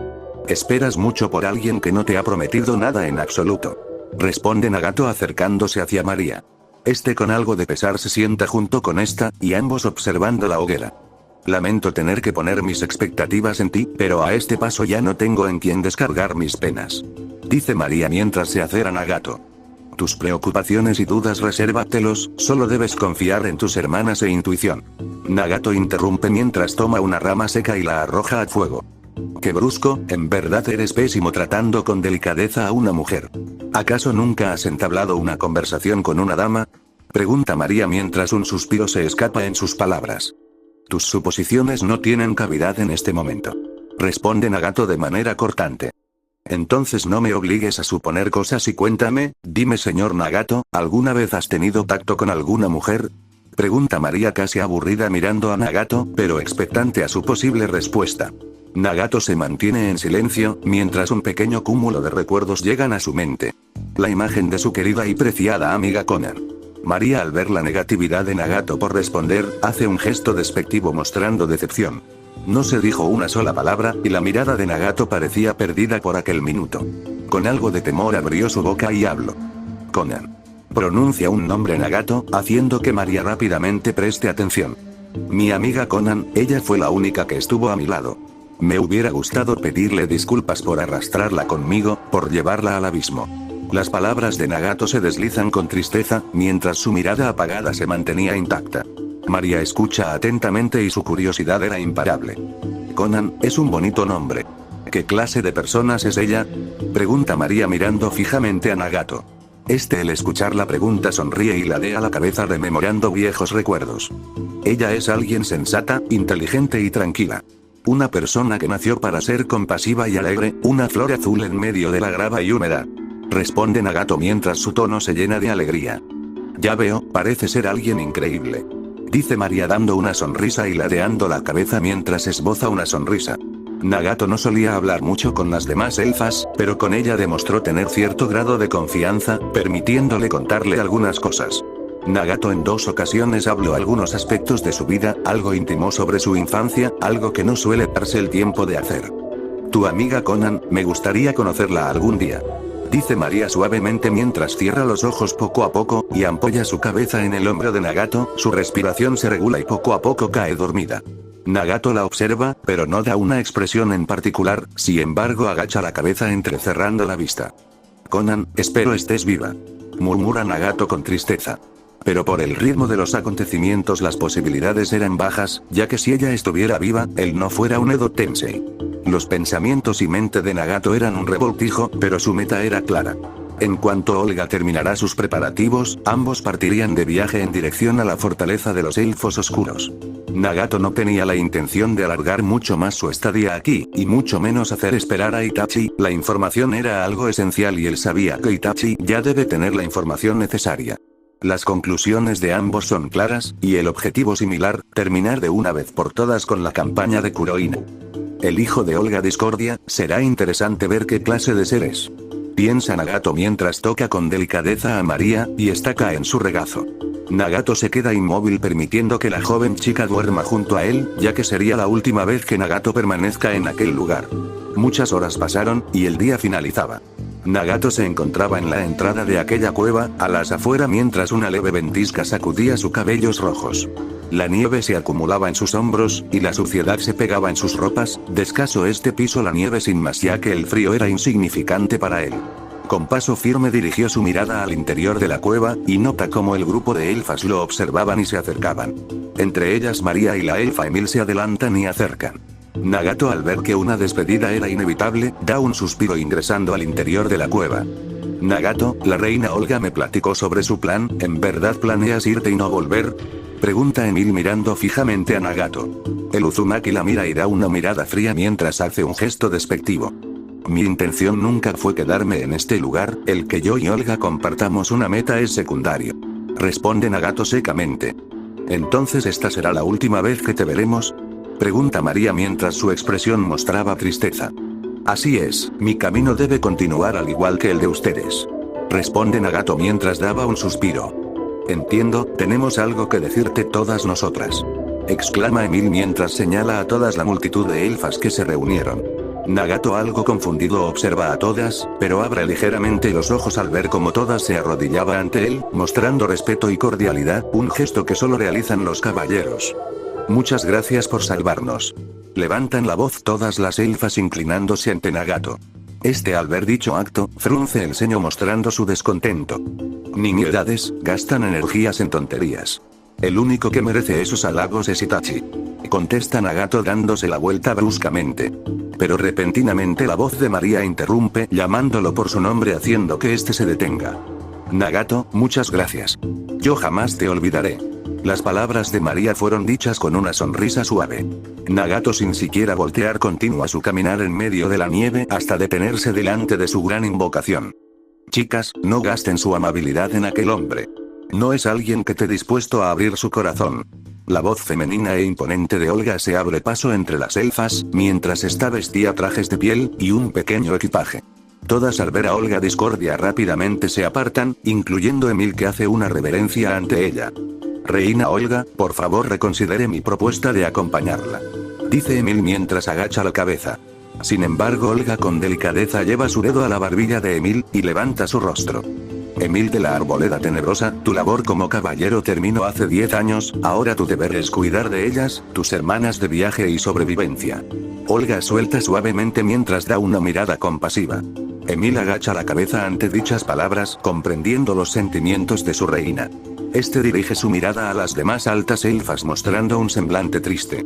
Esperas mucho por alguien que no te ha prometido nada en absoluto. Responde Nagato acercándose hacia María. Este con algo de pesar se sienta junto con esta, y ambos observando la hoguera. Lamento tener que poner mis expectativas en ti, pero a este paso ya no tengo en quien descargar mis penas. Dice María mientras se acerca a Nagato. Tus preocupaciones y dudas resérvatelos, solo debes confiar en tus hermanas e intuición. Nagato interrumpe mientras toma una rama seca y la arroja al fuego. ¡Qué brusco! En verdad eres pésimo tratando con delicadeza a una mujer. ¿Acaso nunca has entablado una conversación con una dama? Pregunta María mientras un suspiro se escapa en sus palabras. Tus suposiciones no tienen cavidad en este momento. Responde Nagato de manera cortante. Entonces no me obligues a suponer cosas y cuéntame, dime señor Nagato, ¿alguna vez has tenido tacto con alguna mujer? Pregunta María casi aburrida mirando a Nagato, pero expectante a su posible respuesta. Nagato se mantiene en silencio, mientras un pequeño cúmulo de recuerdos llegan a su mente. La imagen de su querida y preciada amiga Conan. María al ver la negatividad de Nagato por responder, hace un gesto despectivo mostrando decepción. No se dijo una sola palabra, y la mirada de Nagato parecía perdida por aquel minuto. Con algo de temor abrió su boca y habló. Conan. Pronuncia un nombre Nagato, haciendo que María rápidamente preste atención. Mi amiga Conan, ella fue la única que estuvo a mi lado. Me hubiera gustado pedirle disculpas por arrastrarla conmigo, por llevarla al abismo. Las palabras de Nagato se deslizan con tristeza, mientras su mirada apagada se mantenía intacta. María escucha atentamente y su curiosidad era imparable. Conan, es un bonito nombre. ¿Qué clase de personas es ella? Pregunta María mirando fijamente a Nagato. Al escuchar la pregunta sonríe y ladea la cabeza rememorando viejos recuerdos. Ella es alguien sensata, inteligente y tranquila. Una persona que nació para ser compasiva y alegre, una flor azul en medio de la grava y humedad. Responde Nagato mientras su tono se llena de alegría. Ya veo, parece ser alguien increíble. Dice María dando una sonrisa y ladeando la cabeza mientras esboza una sonrisa. Nagato no solía hablar mucho con las demás elfas, pero con ella demostró tener cierto grado de confianza, permitiéndole contarle algunas cosas. Nagato en 2 ocasiones habló algunos aspectos de su vida, algo intimó sobre su infancia, algo que no suele darse el tiempo de hacer. Tu amiga Conan, me gustaría conocerla algún día. Dice María suavemente mientras cierra los ojos poco a poco, y apoya su cabeza en el hombro de Nagato, su respiración se regula y poco a poco cae dormida. Nagato la observa, pero no da una expresión en particular, sin embargo agacha la cabeza entrecerrando la vista. Conan, espero estés viva. Murmura Nagato con tristeza. Pero por el ritmo de los acontecimientos las posibilidades eran bajas, ya que si ella estuviera viva, él no fuera un Edo Tensei. Los pensamientos y mente de Nagato eran un revoltijo, pero su meta era clara. En cuanto Olga terminara sus preparativos, ambos partirían de viaje en dirección a la fortaleza de los elfos oscuros. Nagato no tenía la intención de alargar mucho más su estadía aquí, y mucho menos hacer esperar a Itachi. La información era algo esencial y él sabía que Itachi ya debe tener la información necesaria. Las conclusiones de ambos son claras, y el objetivo similar, terminar de una vez por todas con la campaña de Kuroinu. El hijo de Olga Discordia, será interesante ver qué clase de ser es. Piensa Nagato mientras toca con delicadeza a María, y estaca en su regazo. Nagato se queda inmóvil permitiendo que la joven chica duerma junto a él, ya que sería la última vez que Nagato permanezca en aquel lugar. Muchas horas pasaron, y el día finalizaba. Nagato se encontraba en la entrada de aquella cueva, a las afuera mientras una leve ventisca sacudía sus cabellos rojos. La nieve se acumulaba en sus hombros, y la suciedad se pegaba en sus ropas, de escaso este piso la nieve sin más ya que el frío era insignificante para él. Con paso firme dirigió su mirada al interior de la cueva, y nota cómo el grupo de elfas lo observaban y se acercaban. Entre ellas María y la elfa Emil se adelantan y acercan. Nagato al ver que una despedida era inevitable, da un suspiro ingresando al interior de la cueva. Nagato, la reina Olga me platicó sobre su plan, ¿en verdad planeas irte y no volver? Pregunta Emil mirando fijamente a Nagato. El Uzumaki la mira y da una mirada fría mientras hace un gesto despectivo. Mi intención nunca fue quedarme en este lugar, el que yo y Olga compartamos una meta es secundario. Responde Nagato secamente. ¿Entonces esta será la última vez que te veremos? Pregunta María mientras su expresión mostraba tristeza. Así es, mi camino debe continuar al igual que el de ustedes. Responde Nagato mientras daba un suspiro. Entiendo, tenemos algo que decirte todas nosotras. exclama Emil mientras señala a todas la multitud de elfas que se reunieron. Nagato, algo confundido, observa a todas, pero abre ligeramente los ojos al ver cómo todas se arrodillaban ante él, mostrando respeto y cordialidad, un gesto que solo realizan los caballeros. Muchas gracias por salvarnos. Levantan la voz todas las elfas inclinándose ante Nagato. Este, al ver dicho acto, frunce el ceño mostrando su descontento. Nimiedades, gastan energías en tonterías. El único que merece esos halagos es Itachi. Contesta Nagato dándose la vuelta bruscamente. Pero repentinamente la voz de María interrumpe, llamándolo por su nombre haciendo que este se detenga. Nagato, muchas gracias. Yo jamás te olvidaré. Las palabras de María fueron dichas con una sonrisa suave. Nagato, sin siquiera voltear, continúa su caminar en medio de la nieve hasta detenerse delante de su gran invocación. Chicas, no gasten su amabilidad en aquel hombre. No es alguien que esté dispuesto a abrir su corazón. La voz femenina e imponente de Olga se abre paso entre las elfas, mientras esta vestía trajes de piel y un pequeño equipaje. Todas, al ver a Olga Discordia, rápidamente se apartan, incluyendo Emil, que hace una reverencia ante ella. Reina Olga, por favor reconsidere mi propuesta de acompañarla. Dice Emil mientras agacha la cabeza. Sin embargo, Olga con delicadeza lleva su dedo a la barbilla de Emil, y levanta su rostro. Emil de la Arboleda Tenebrosa, tu labor como caballero terminó hace 10 años, ahora tu deber es cuidar de ellas, tus hermanas de viaje y sobrevivencia. Olga suelta suavemente mientras da una mirada compasiva. Emil agacha la cabeza ante dichas palabras, comprendiendo los sentimientos de su reina. Este dirige su mirada a las demás altas elfas mostrando un semblante triste.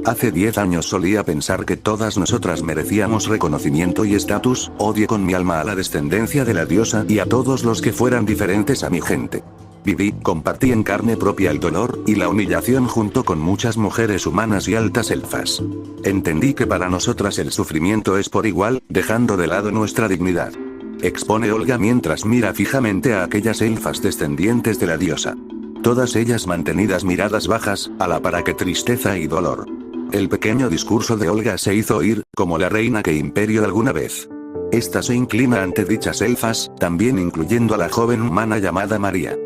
Hace 10 años solía pensar que todas nosotras merecíamos reconocimiento y estatus, odio con mi alma a la descendencia de la diosa y a todos los que fueran diferentes a mi gente. Viví, compartí en carne propia el dolor y la humillación junto con muchas mujeres humanas y altas elfas. Entendí que para nosotras el sufrimiento es por igual, dejando de lado nuestra dignidad. Expone Olga mientras mira fijamente a aquellas elfas descendientes de la diosa. Todas ellas mantenidas miradas bajas, a la par que tristeza y dolor. El pequeño discurso de Olga se hizo oír, como la reina que imperio alguna vez. Esta se inclina ante dichas elfas, también incluyendo a la joven humana llamada María.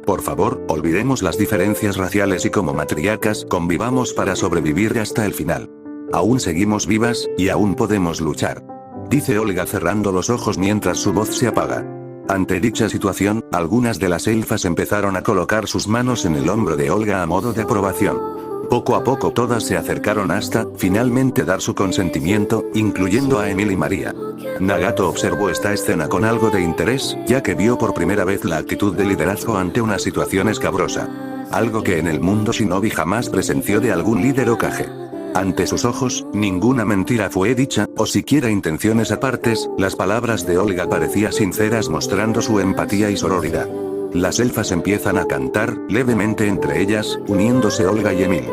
Por favor, olvidemos las diferencias raciales y como matriarcas convivamos para sobrevivir hasta el final. Aún seguimos vivas, y aún podemos luchar. Dice Olga cerrando los ojos mientras su voz se apaga. Ante dicha situación, algunas de las elfas empezaron a colocar sus manos en el hombro de Olga a modo de aprobación. Poco a poco todas se acercaron hasta, finalmente, dar su consentimiento, incluyendo a Emil y María. Nagato observó esta escena con algo de interés, ya que vio por primera vez la actitud de liderazgo ante una situación escabrosa. Algo que en el mundo shinobi jamás presenció de algún líder Hokage. Ante sus ojos, ninguna mentira fue dicha, o siquiera intenciones apartes, las palabras de Olga parecían sinceras mostrando su empatía y sororidad. Las elfas empiezan a cantar, levemente entre ellas, uniéndose Olga y Emil.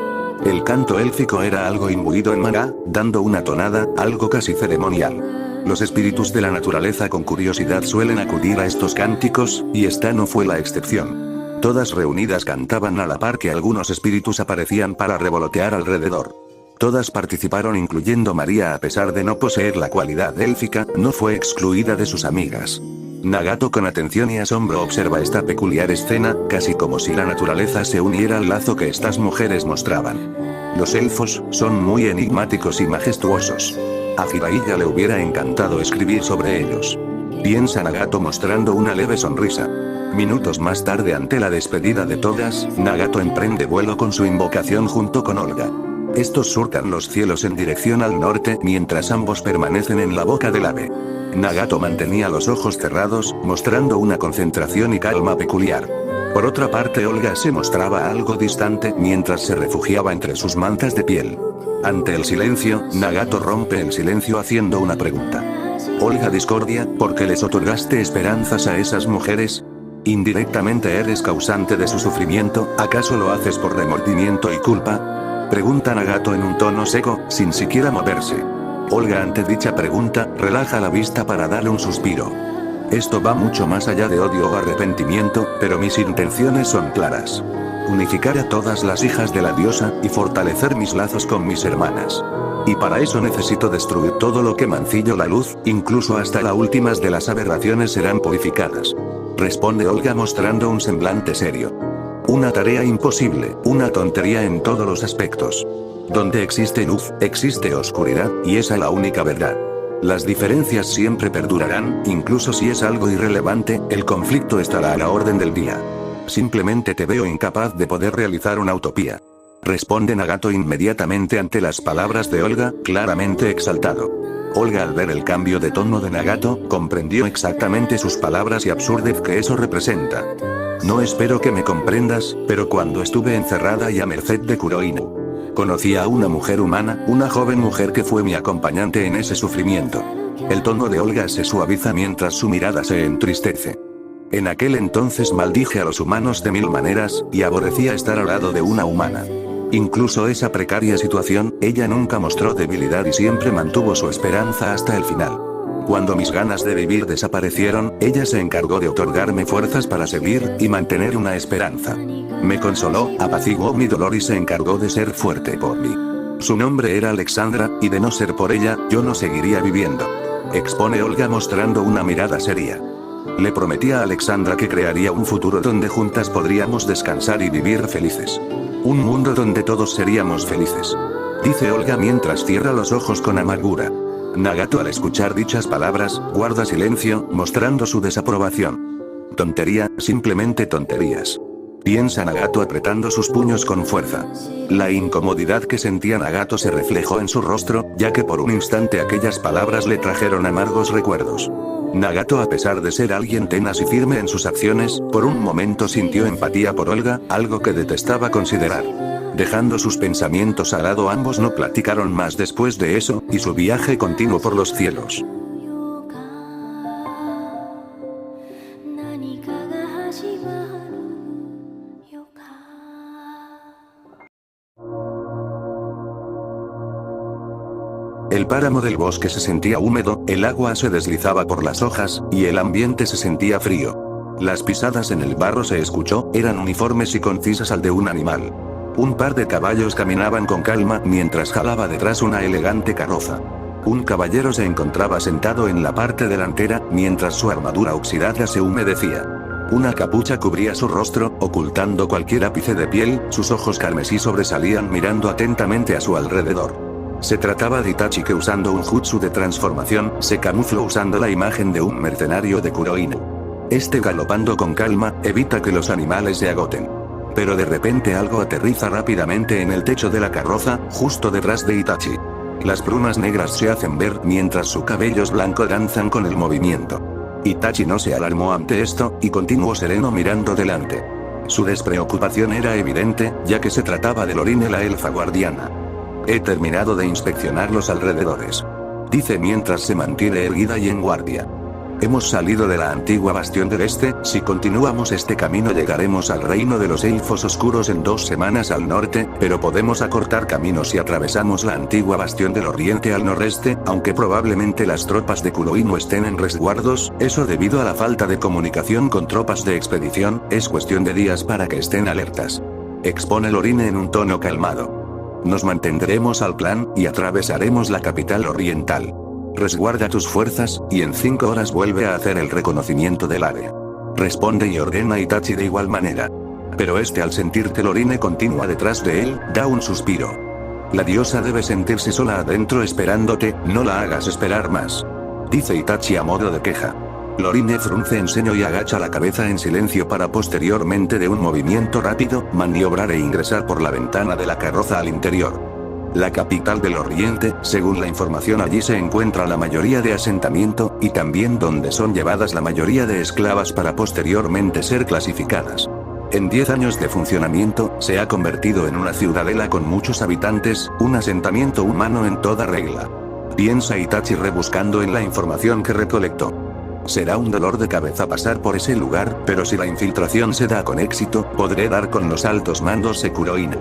El canto élfico era algo imbuido en maná, dando una tonada, algo casi ceremonial. Los espíritus de la naturaleza con curiosidad suelen acudir a estos cánticos, y esta no fue la excepción. Todas reunidas cantaban a la par que algunos espíritus aparecían para revolotear alrededor. Todas participaron incluyendo María, a pesar de no poseer la cualidad élfica, no fue excluida de sus amigas. Nagato con atención y asombro observa esta peculiar escena, casi como si la naturaleza se uniera al lazo que estas mujeres mostraban. Los elfos son muy enigmáticos y majestuosos. A Jiraiya le hubiera encantado escribir sobre ellos. Piensa Nagato mostrando una leve sonrisa. Minutos más tarde, ante la despedida de todas, Nagato emprende vuelo con su invocación junto con Olga. Estos surcan los cielos en dirección al norte mientras ambos permanecen en la boca del ave. Nagato mantenía los ojos cerrados, mostrando una concentración y calma peculiar. Por otra parte, Olga se mostraba algo distante mientras se refugiaba entre sus mantas de piel. Ante el silencio, Nagato rompe el silencio haciendo una pregunta. Olga Discordia, ¿por qué les otorgaste esperanzas a esas mujeres? Indirectamente eres causante de su sufrimiento, ¿acaso lo haces por remordimiento y culpa? Pregunta Nagato en un tono seco, sin siquiera moverse. Olga, ante dicha pregunta, relaja la vista para darle un suspiro. Esto va mucho más allá de odio o arrepentimiento, pero mis intenciones son claras. Unificar a todas las hijas de la diosa, y fortalecer mis lazos con mis hermanas. Y para eso necesito destruir todo lo que mancille la luz, incluso hasta las últimas de las aberraciones serán purificadas. Responde Olga mostrando un semblante serio. Una tarea imposible, una tontería en todos los aspectos. Donde existe luz, existe oscuridad, y esa es la única verdad. Las diferencias siempre perdurarán, incluso si es algo irrelevante, el conflicto estará a la orden del día. Simplemente te veo incapaz de poder realizar una utopía. Responde Nagato inmediatamente ante las palabras de Olga, claramente exaltado. Olga, al ver el cambio de tono de Nagato, comprendió exactamente sus palabras y absurdez que eso representa. No espero que me comprendas, pero cuando estuve encerrada y a merced de Kuroinu, conocí a una mujer humana, una joven mujer que fue mi acompañante en ese sufrimiento. El tono de Olga se suaviza mientras su mirada se entristece. En aquel entonces maldije a los humanos de mil maneras, y aborrecía estar al lado de una humana. Incluso esa precaria situación, ella nunca mostró debilidad y siempre mantuvo su esperanza hasta el final. Cuando mis ganas de vivir desaparecieron, ella se encargó de otorgarme fuerzas para seguir, y mantener una esperanza. Me consoló, apaciguó mi dolor y se encargó de ser fuerte por mí. Su nombre era Alexandra, y de no ser por ella, yo no seguiría viviendo. Expone Olga mostrando una mirada seria. Le prometí a Alexandra que crearía un futuro donde juntas podríamos descansar y vivir felices. Un mundo donde todos seríamos felices. Dice Olga mientras cierra los ojos con amargura. Nagato, al escuchar dichas palabras, guarda silencio, mostrando su desaprobación. Tontería, simplemente tonterías. Piensa Nagato apretando sus puños con fuerza. La incomodidad que sentía Nagato se reflejó en su rostro, ya que por un instante aquellas palabras le trajeron amargos recuerdos. Nagato, a pesar de ser alguien tenaz y firme en sus acciones, por un momento sintió empatía por Olga, algo que detestaba considerar. Dejando sus pensamientos al lado, ambos no platicaron más después de eso, y su viaje continuó por los cielos. El páramo del bosque se sentía húmedo, el agua se deslizaba por las hojas, y el ambiente se sentía frío. Las pisadas en el barro se escuchó, eran uniformes y concisas al de un animal. Un par de caballos caminaban con calma mientras jalaba detrás una elegante carroza. Un caballero se encontraba sentado en la parte delantera, mientras su armadura oxidada se humedecía. Una capucha cubría su rostro, ocultando cualquier ápice de piel, sus ojos carmesí sobresalían mirando atentamente a su alrededor. Se trataba de Itachi, que usando un jutsu de transformación, se camufló usando la imagen de un mercenario de Kuroinu. Este, galopando con calma, evita que los animales se agoten. Pero de repente algo aterriza rápidamente en el techo de la carroza, justo detrás de Itachi. Las plumas negras se hacen ver mientras sus cabellos blancos danzan con el movimiento. Itachi no se alarmó ante esto, y continuó sereno mirando delante. Su despreocupación era evidente, ya que se trataba de Lorine, la elfa guardiana. He terminado de inspeccionar los alrededores. Dice mientras se mantiene erguida y en guardia. Hemos salido de la antigua Bastión del Este, si continuamos este camino llegaremos al reino de los elfos oscuros en 2 semanas al norte, pero podemos acortar caminos si atravesamos la antigua Bastión del Oriente al noreste, aunque probablemente las tropas de Kuroinu estén en resguardos, eso debido a la falta de comunicación con tropas de expedición, es cuestión de días para que estén alertas. Expone Lorine en un tono calmado. Nos mantendremos al plan, y atravesaremos la capital oriental. Resguarda tus fuerzas, y en 5 horas vuelve a hacer el reconocimiento del área. Responde y ordena Itachi de igual manera. Pero este, al sentir que Lorine continúa detrás de él, da un suspiro. La diosa debe sentirse sola adentro esperándote, no la hagas esperar más. Dice Itachi a modo de queja. Lorine frunce el ceño y agacha la cabeza en silencio para posteriormente, de un movimiento rápido, maniobrar e ingresar por la ventana de la carroza al interior. La capital del Oriente, según la información, allí se encuentra la mayoría de asentamiento, y también donde son llevadas la mayoría de esclavas para posteriormente ser clasificadas. En 10 años de funcionamiento, se ha convertido en una ciudadela con muchos habitantes, un asentamiento humano en toda regla. Piensa Itachi rebuscando en la información que recolectó. Será un dolor de cabeza pasar por ese lugar, pero si la infiltración se da con éxito, podré dar con los altos mandos de Kuroinu.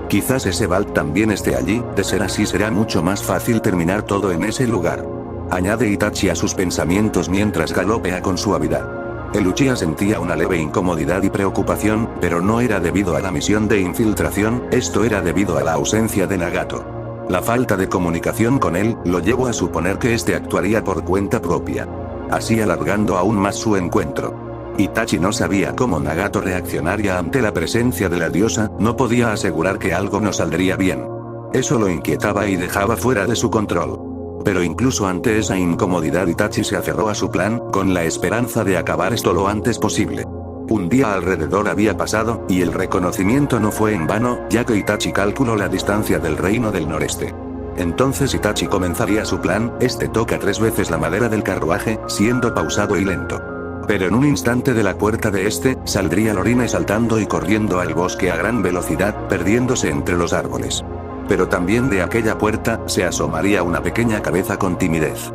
Quizás ese Balt también esté allí, de ser así será mucho más fácil terminar todo en ese lugar. Añade Itachi a sus pensamientos mientras galopea con suavidad. El Uchiha sentía una leve incomodidad y preocupación, pero no era debido a la misión de infiltración, esto era debido a la ausencia de Nagato. La falta de comunicación con él, lo llevó a suponer que este actuaría por cuenta propia. Así alargando aún más su encuentro. Itachi no sabía cómo Nagato reaccionaría ante la presencia de la diosa, no podía asegurar que algo no saldría bien. Eso lo inquietaba y dejaba fuera de su control. Pero incluso ante esa incomodidad Itachi se aferró a su plan, con la esperanza de acabar esto lo antes posible. Un día alrededor había pasado, y el reconocimiento no fue en vano, ya que Itachi calculó la distancia del reino del noreste. Entonces Itachi comenzaría su plan, toca 3 veces la madera del carruaje, siendo pausado y lento. Pero en un instante de la puerta de saldría Lorine saltando y corriendo al bosque a gran velocidad, perdiéndose entre los árboles. Pero también de aquella puerta, se asomaría una pequeña cabeza con timidez.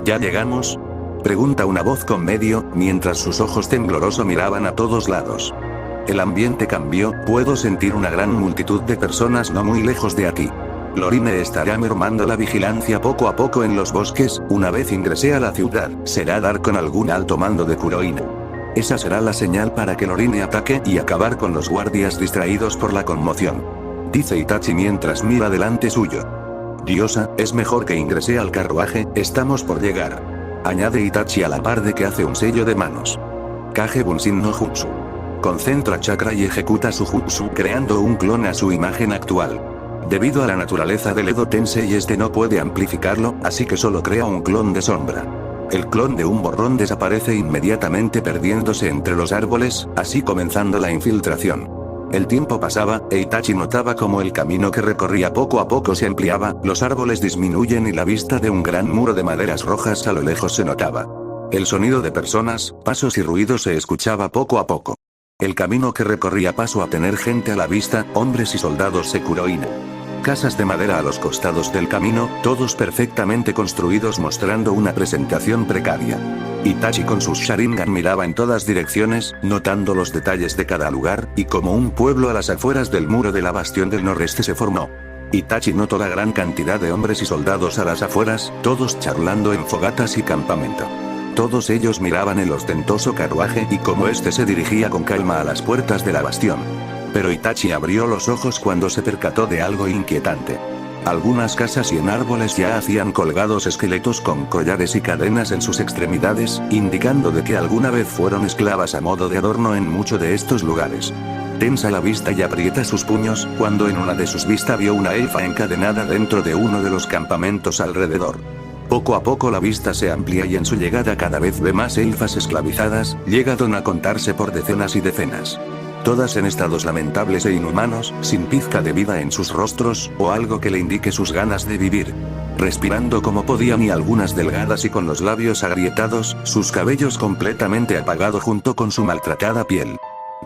¿Ya llegamos?, pregunta una voz con medio, mientras sus ojos temblorosos miraban a todos lados. El ambiente cambió, puedo sentir una gran multitud de personas no muy lejos de aquí. Lorine estará mermando la vigilancia poco a poco en los bosques, una vez ingresé a la ciudad, será dar con algún alto mando de Kurohina. Esa será la señal para que Lorine ataque y acabar con los guardias distraídos por la conmoción. Dice Itachi mientras mira delante suyo. Diosa, es mejor que ingrese al carruaje, estamos por llegar. Añade Itachi a la par de que hace un sello de manos. Kage Bunshin no Jutsu. Concentra chakra y ejecuta su jutsu creando un clon a su imagen actual. Debido a la naturaleza del Edo Tensei no puede amplificarlo, así que solo crea un clon de sombra. El clon de un borrón desaparece inmediatamente perdiéndose entre los árboles, así comenzando la infiltración. El tiempo pasaba, e Itachi notaba como el camino que recorría poco a poco se ampliaba, los árboles disminuyen y la vista de un gran muro de maderas rojas a lo lejos se notaba. El sonido de personas, pasos y ruidos se escuchaba poco a poco. El camino que recorría pasó a tener gente a la vista, hombres y soldados de Kurohina. Casas de madera a los costados del camino, todos perfectamente construidos mostrando una presentación precaria. Itachi con sus Sharingan miraba en todas direcciones, notando los detalles de cada lugar, y como un pueblo a las afueras del muro de la bastión del noreste se formó. Itachi notó la gran cantidad de hombres y soldados a las afueras, todos charlando en fogatas y campamento. Todos ellos miraban el ostentoso carruaje y cómo se dirigía con calma a las puertas de la bastión. Pero Itachi abrió los ojos cuando se percató de algo inquietante. Algunas casas y en árboles ya hacían colgados esqueletos con collares y cadenas en sus extremidades, indicando de que alguna vez fueron esclavas a modo de adorno en muchos de estos lugares. Tensa la vista y aprieta sus puños, cuando en una de sus vistas vio una elfa encadenada dentro de uno de los campamentos alrededor. Poco a poco la vista se amplía y en su llegada cada vez ve más elfas esclavizadas, llegaron a contarse por decenas y decenas. Todas en estados lamentables e inhumanos, sin pizca de vida en sus rostros, o algo que le indique sus ganas de vivir. Respirando como podían y algunas delgadas y con los labios agrietados, sus cabellos completamente apagados junto con su maltratada piel.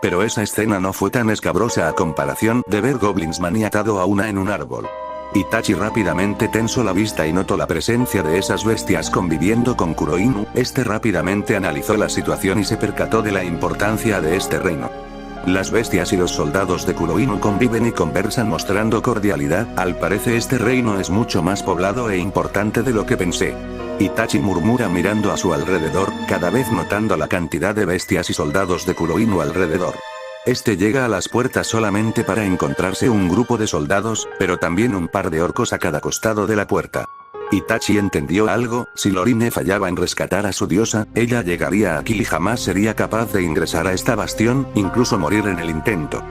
Pero esa escena no fue tan escabrosa a comparación de ver goblins maniatado a una en un árbol. Itachi rápidamente tensó la vista y notó la presencia de esas bestias conviviendo con Kurohina. Rápidamente analizó la situación y se percató de la importancia de este reino. Las bestias y los soldados de Kurohina conviven y conversan mostrando cordialidad, al parecer este reino es mucho más poblado e importante de lo que pensé. Itachi murmura mirando a su alrededor, cada vez notando la cantidad de bestias y soldados de Kurohina alrededor. Llega a las puertas solamente para encontrarse un grupo de soldados, pero también un par de orcos a cada costado de la puerta. Itachi entendió algo, si Lorine fallaba en rescatar a su diosa, ella llegaría aquí y jamás sería capaz de ingresar a esta bastión, incluso morir en el intento.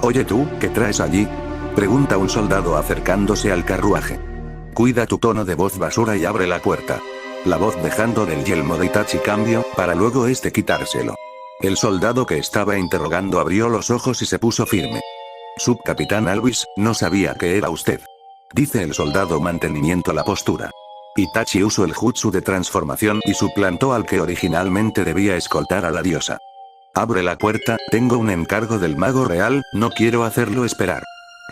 Oye tú, ¿qué traes allí?, pregunta un soldado acercándose al carruaje. Cuida tu tono de voz basura y abre la puerta. La voz dejando del yelmo de Itachi cambio, para luego quitárselo. El soldado que estaba interrogando abrió los ojos y se puso firme. Subcapitán Alvis, no sabía que era usted. Dice el soldado mantenimiento la postura. Itachi usó el jutsu de transformación y suplantó al que originalmente debía escoltar a la diosa. Abre la puerta, tengo un encargo del mago real, no quiero hacerlo esperar.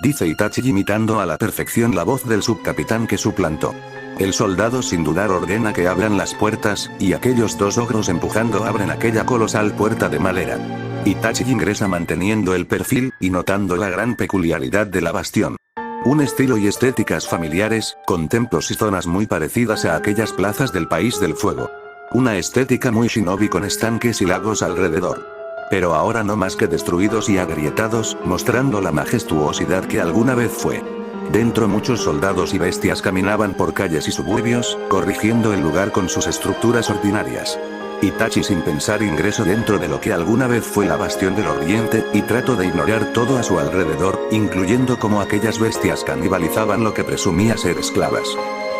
Dice Itachi imitando a la perfección la voz del subcapitán que suplantó. El soldado sin dudar ordena que abran las puertas, y aquellos dos ogros empujando abren aquella colosal puerta de madera. Itachi ingresa manteniendo el perfil, y notando la gran peculiaridad de la bastión. Un estilo y estéticas familiares, con templos y zonas muy parecidas a aquellas plazas del País del Fuego. Una estética muy shinobi con estanques y lagos alrededor. Pero ahora no más que destruidos y agrietados, mostrando la majestuosidad que alguna vez fue. Dentro muchos soldados y bestias caminaban por calles y suburbios, corrigiendo el lugar con sus estructuras ordinarias. Itachi sin pensar ingresó dentro de lo que alguna vez fue la Bastión del Oriente, y trató de ignorar todo a su alrededor, incluyendo cómo aquellas bestias canibalizaban lo que presumía ser esclavas.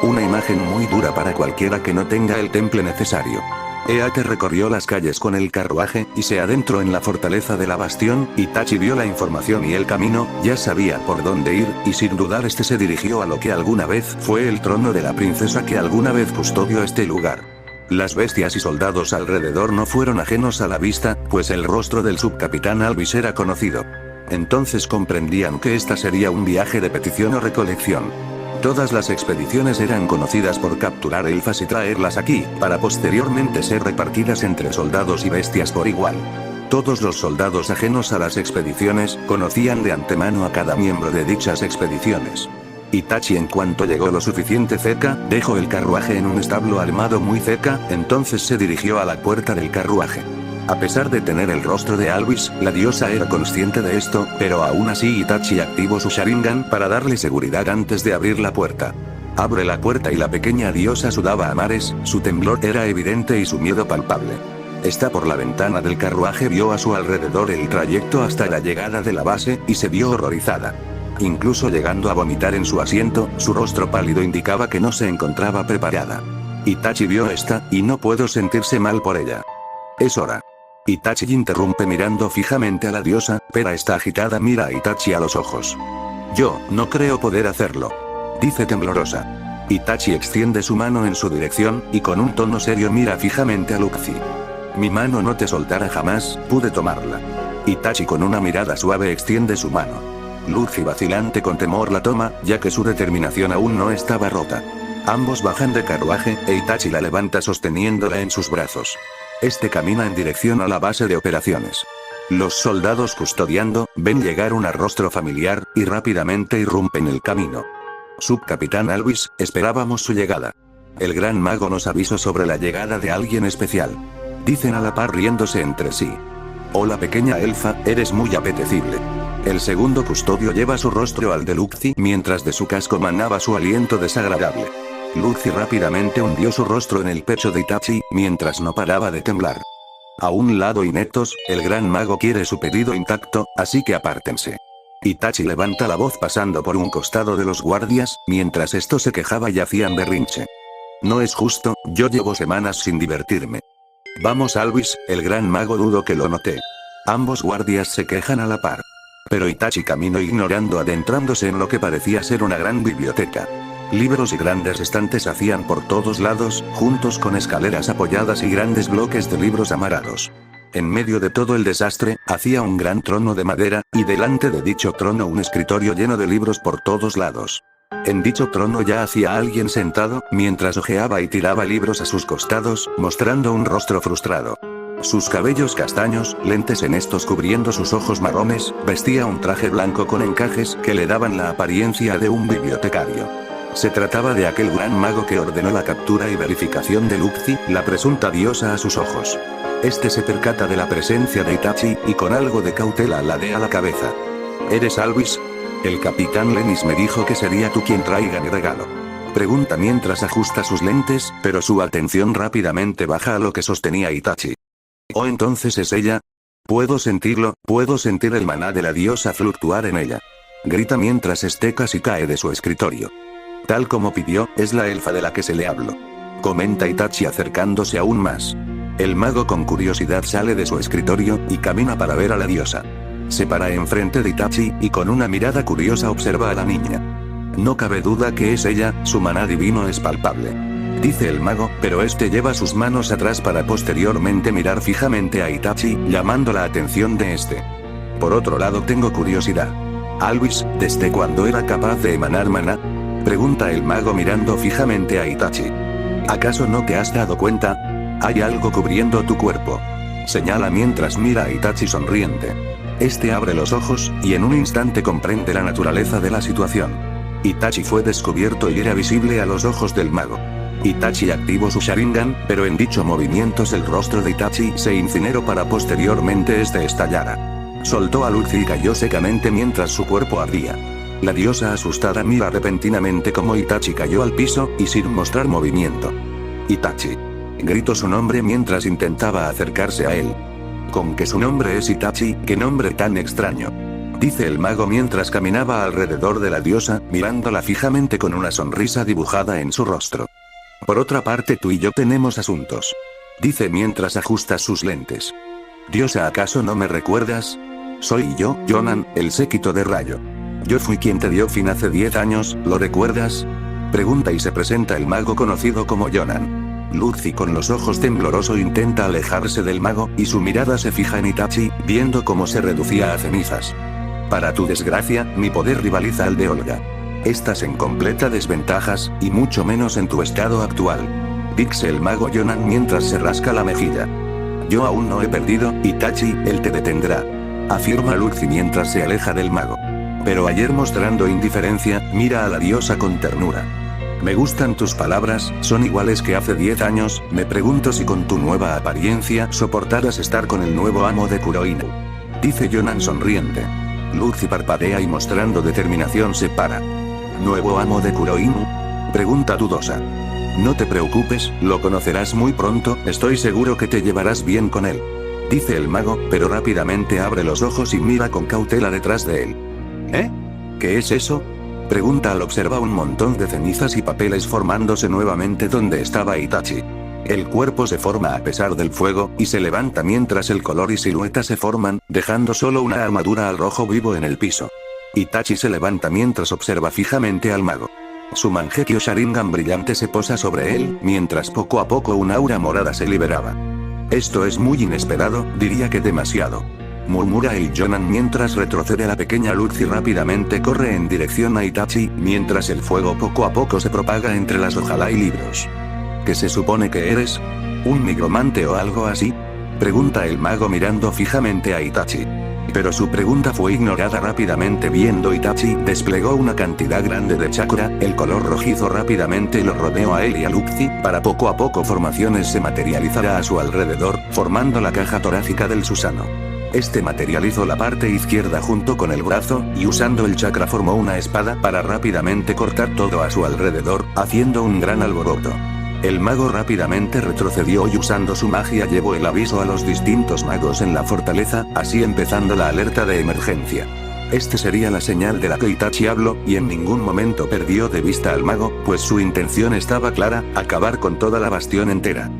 Una imagen muy dura para cualquiera que no tenga el temple necesario. Eate recorrió las calles con el carruaje, y se adentró en la fortaleza de la Bastión. Itachi vio la información y el camino, ya sabía por dónde ir, y sin dudar se dirigió a lo que alguna vez fue el trono de la princesa que alguna vez custodió este lugar. Las bestias y soldados alrededor no fueron ajenos a la vista, pues el rostro del subcapitán Alvis era conocido. Entonces comprendían que esta sería un viaje de petición o recolección. Todas las expediciones eran conocidas por capturar elfas y traerlas aquí, para posteriormente ser repartidas entre soldados y bestias por igual. Todos los soldados ajenos a las expediciones conocían de antemano a cada miembro de dichas expediciones. Itachi, en cuanto llegó lo suficiente cerca, dejó el carruaje en un establo armado muy cerca, entonces se dirigió a la puerta del carruaje. A pesar de tener el rostro de Alvis, la diosa era consciente de esto, pero aún así Itachi activó su Sharingan para darle seguridad antes de abrir la puerta. Abre la puerta y la pequeña diosa sudaba a mares, su temblor era evidente y su miedo palpable. Está por la ventana del carruaje, vio a su alrededor el trayecto hasta la llegada de la base, y se vio horrorizada. Incluso llegando a vomitar en su asiento, su rostro pálido indicaba que no se encontraba preparada. Itachi vio esta, y no pudo sentirse mal por ella. Es hora. Itachi interrumpe mirando fijamente a la diosa, pero está agitada, mira a Itachi a los ojos. Yo, no creo poder hacerlo. Dice temblorosa. Itachi extiende su mano en su dirección, y con un tono serio mira fijamente a Luffy. Mi mano no te soltará jamás, pude tomarla. Itachi con una mirada suave extiende su mano. Luffy vacilante con temor la toma, ya que su determinación aún no estaba rota. Ambos bajan de carruaje, e Itachi la levanta sosteniéndola en sus brazos. Este camina en dirección a la base de operaciones. Los soldados custodiando, ven llegar un rostro familiar, y rápidamente irrumpen el camino. Subcapitán Alvis, esperábamos su llegada. El gran mago nos avisó sobre la llegada de alguien especial. Dicen a la par riéndose entre sí. Hola pequeña elfa, eres muy apetecible. El segundo custodio lleva su rostro al de Luffy, mientras de su casco manaba su aliento desagradable. Luffy rápidamente hundió su rostro en el pecho de Itachi, mientras no paraba de temblar. A un lado ineptos, el gran mago quiere su pedido intacto, así que apártense. Itachi levanta la voz pasando por un costado de los guardias, mientras estos se quejaba y hacían berrinche. No es justo, yo llevo semanas sin divertirme. Vamos Alvis, el gran mago, dudo que lo noté. Ambos guardias se quejan a la par. Pero Itachi caminó ignorando, adentrándose en lo que parecía ser una gran biblioteca. Libros y grandes estantes hacían por todos lados, juntos con escaleras apoyadas y grandes bloques de libros amarrados. En medio de todo el desastre, hacía un gran trono de madera, y delante de dicho trono un escritorio lleno de libros por todos lados. En dicho trono ya hacía alguien sentado, mientras hojeaba y tiraba libros a sus costados, mostrando un rostro frustrado. Sus cabellos castaños, lentes en estos cubriendo sus ojos marrones, vestía un traje blanco con encajes que le daban la apariencia de un bibliotecario. Se trataba de aquel gran mago que ordenó la captura y verificación de Luffy, la presunta diosa a sus ojos. Este se percata de la presencia de Itachi, y con algo de cautela ladea la cabeza. ¿Eres Alvis? El capitán Lenis me dijo que sería tú quien traiga mi regalo. Pregunta mientras ajusta sus lentes, pero su atención rápidamente baja a lo que sostenía Itachi. ¿Oh, entonces es ella? Puedo sentirlo, puedo sentir el maná de la diosa fluctuar en ella. Grita mientras casi cae de su escritorio. Tal como pidió, es la elfa de la que se le habló. Comenta Itachi acercándose aún más. El mago con curiosidad sale de su escritorio, y camina para ver a la diosa. Se para enfrente de Itachi, y con una mirada curiosa observa a la niña. No cabe duda que es ella, su maná divino es palpable. Dice el mago, pero este lleva sus manos atrás para posteriormente mirar fijamente a Itachi, llamando la atención de este. Por otro lado tengo curiosidad. Alvis, ¿desde cuándo era capaz de emanar maná? Pregunta el mago mirando fijamente a Itachi. ¿Acaso no te has dado cuenta? Hay algo cubriendo tu cuerpo. Señala mientras mira a Itachi sonriente. Este abre los ojos, y en un instante comprende la naturaleza de la situación. Itachi fue descubierto y era visible a los ojos del mago. Itachi activó su Sharingan, pero en dicho movimiento el rostro de Itachi se incineró para posteriormente estallara. Soltó a Luffy y cayó secamente mientras su cuerpo ardía. La diosa asustada mira repentinamente como Itachi cayó al piso, y sin mostrar movimiento. Itachi. Gritó su nombre mientras intentaba acercarse a él. Con que su nombre es Itachi, qué nombre tan extraño. Dice el mago mientras caminaba alrededor de la diosa, mirándola fijamente con una sonrisa dibujada en su rostro. Por otra parte, tú y yo tenemos asuntos. Dice mientras ajusta sus lentes. Diosa, ¿acaso no me recuerdas? Soy yo, Jonan, el séquito de rayo. Yo fui quien te dio fin hace 10 años, ¿lo recuerdas? Pregunta y se presenta el mago conocido como Jonan. Luffy con los ojos tembloroso intenta alejarse del mago, y su mirada se fija en Itachi, viendo cómo se reducía a cenizas. Para tu desgracia, mi poder rivaliza al de Olga. Estás en completa desventajas, y mucho menos en tu estado actual. Dice el mago Jonan mientras se rasca la mejilla. Yo aún no he perdido, Itachi, él te detendrá. Afirma Luffy mientras se aleja del mago. Pero ayer mostrando indiferencia, mira a la diosa con ternura. Me gustan tus palabras, son iguales que hace 10 años, me pregunto si con tu nueva apariencia soportarás estar con el nuevo amo de Kuroinu. Dice Jonan sonriente. Luffy parpadea y mostrando determinación se para. ¿Nuevo amo de Kuroinu? Pregunta dudosa. No te preocupes, lo conocerás muy pronto, estoy seguro que te llevarás bien con él. Dice el mago, pero rápidamente abre los ojos y mira con cautela detrás de él. ¿Eh? ¿Qué es eso? Pregunta al observar un montón de cenizas y papeles formándose nuevamente donde estaba Itachi. El cuerpo se forma a pesar del fuego, y se levanta mientras el color y silueta se forman, dejando solo una armadura al rojo vivo en el piso. Itachi se levanta mientras observa fijamente al mago. Su Mangekyo Sharingan brillante se posa sobre él, mientras poco a poco un aura morada se liberaba. Esto es muy inesperado, diría que demasiado. Murmura el Jonan mientras retrocede la pequeña luz y rápidamente corre en dirección a Itachi, mientras el fuego poco a poco se propaga entre las hojalá y libros. ¿Qué se supone que eres? ¿Un nigromante o algo así? Pregunta el mago mirando fijamente a Itachi. Pero su pregunta fue ignorada rápidamente viendo Itachi desplegó una cantidad grande de chakra, el color rojizo rápidamente lo rodeó a él y a Luffy, para poco a poco formaciones se materializará a su alrededor, formando la caja torácica del Susano. Este materializó la parte izquierda junto con el brazo, y usando el chakra formó una espada para rápidamente cortar todo a su alrededor, haciendo un gran alboroto. El mago rápidamente retrocedió y usando su magia llevó el aviso a los distintos magos en la fortaleza, así empezando la alerta de emergencia. Este sería la señal de la que Itachi habló, y en ningún momento perdió de vista al mago, pues su intención estaba clara, acabar con toda la bastión entera.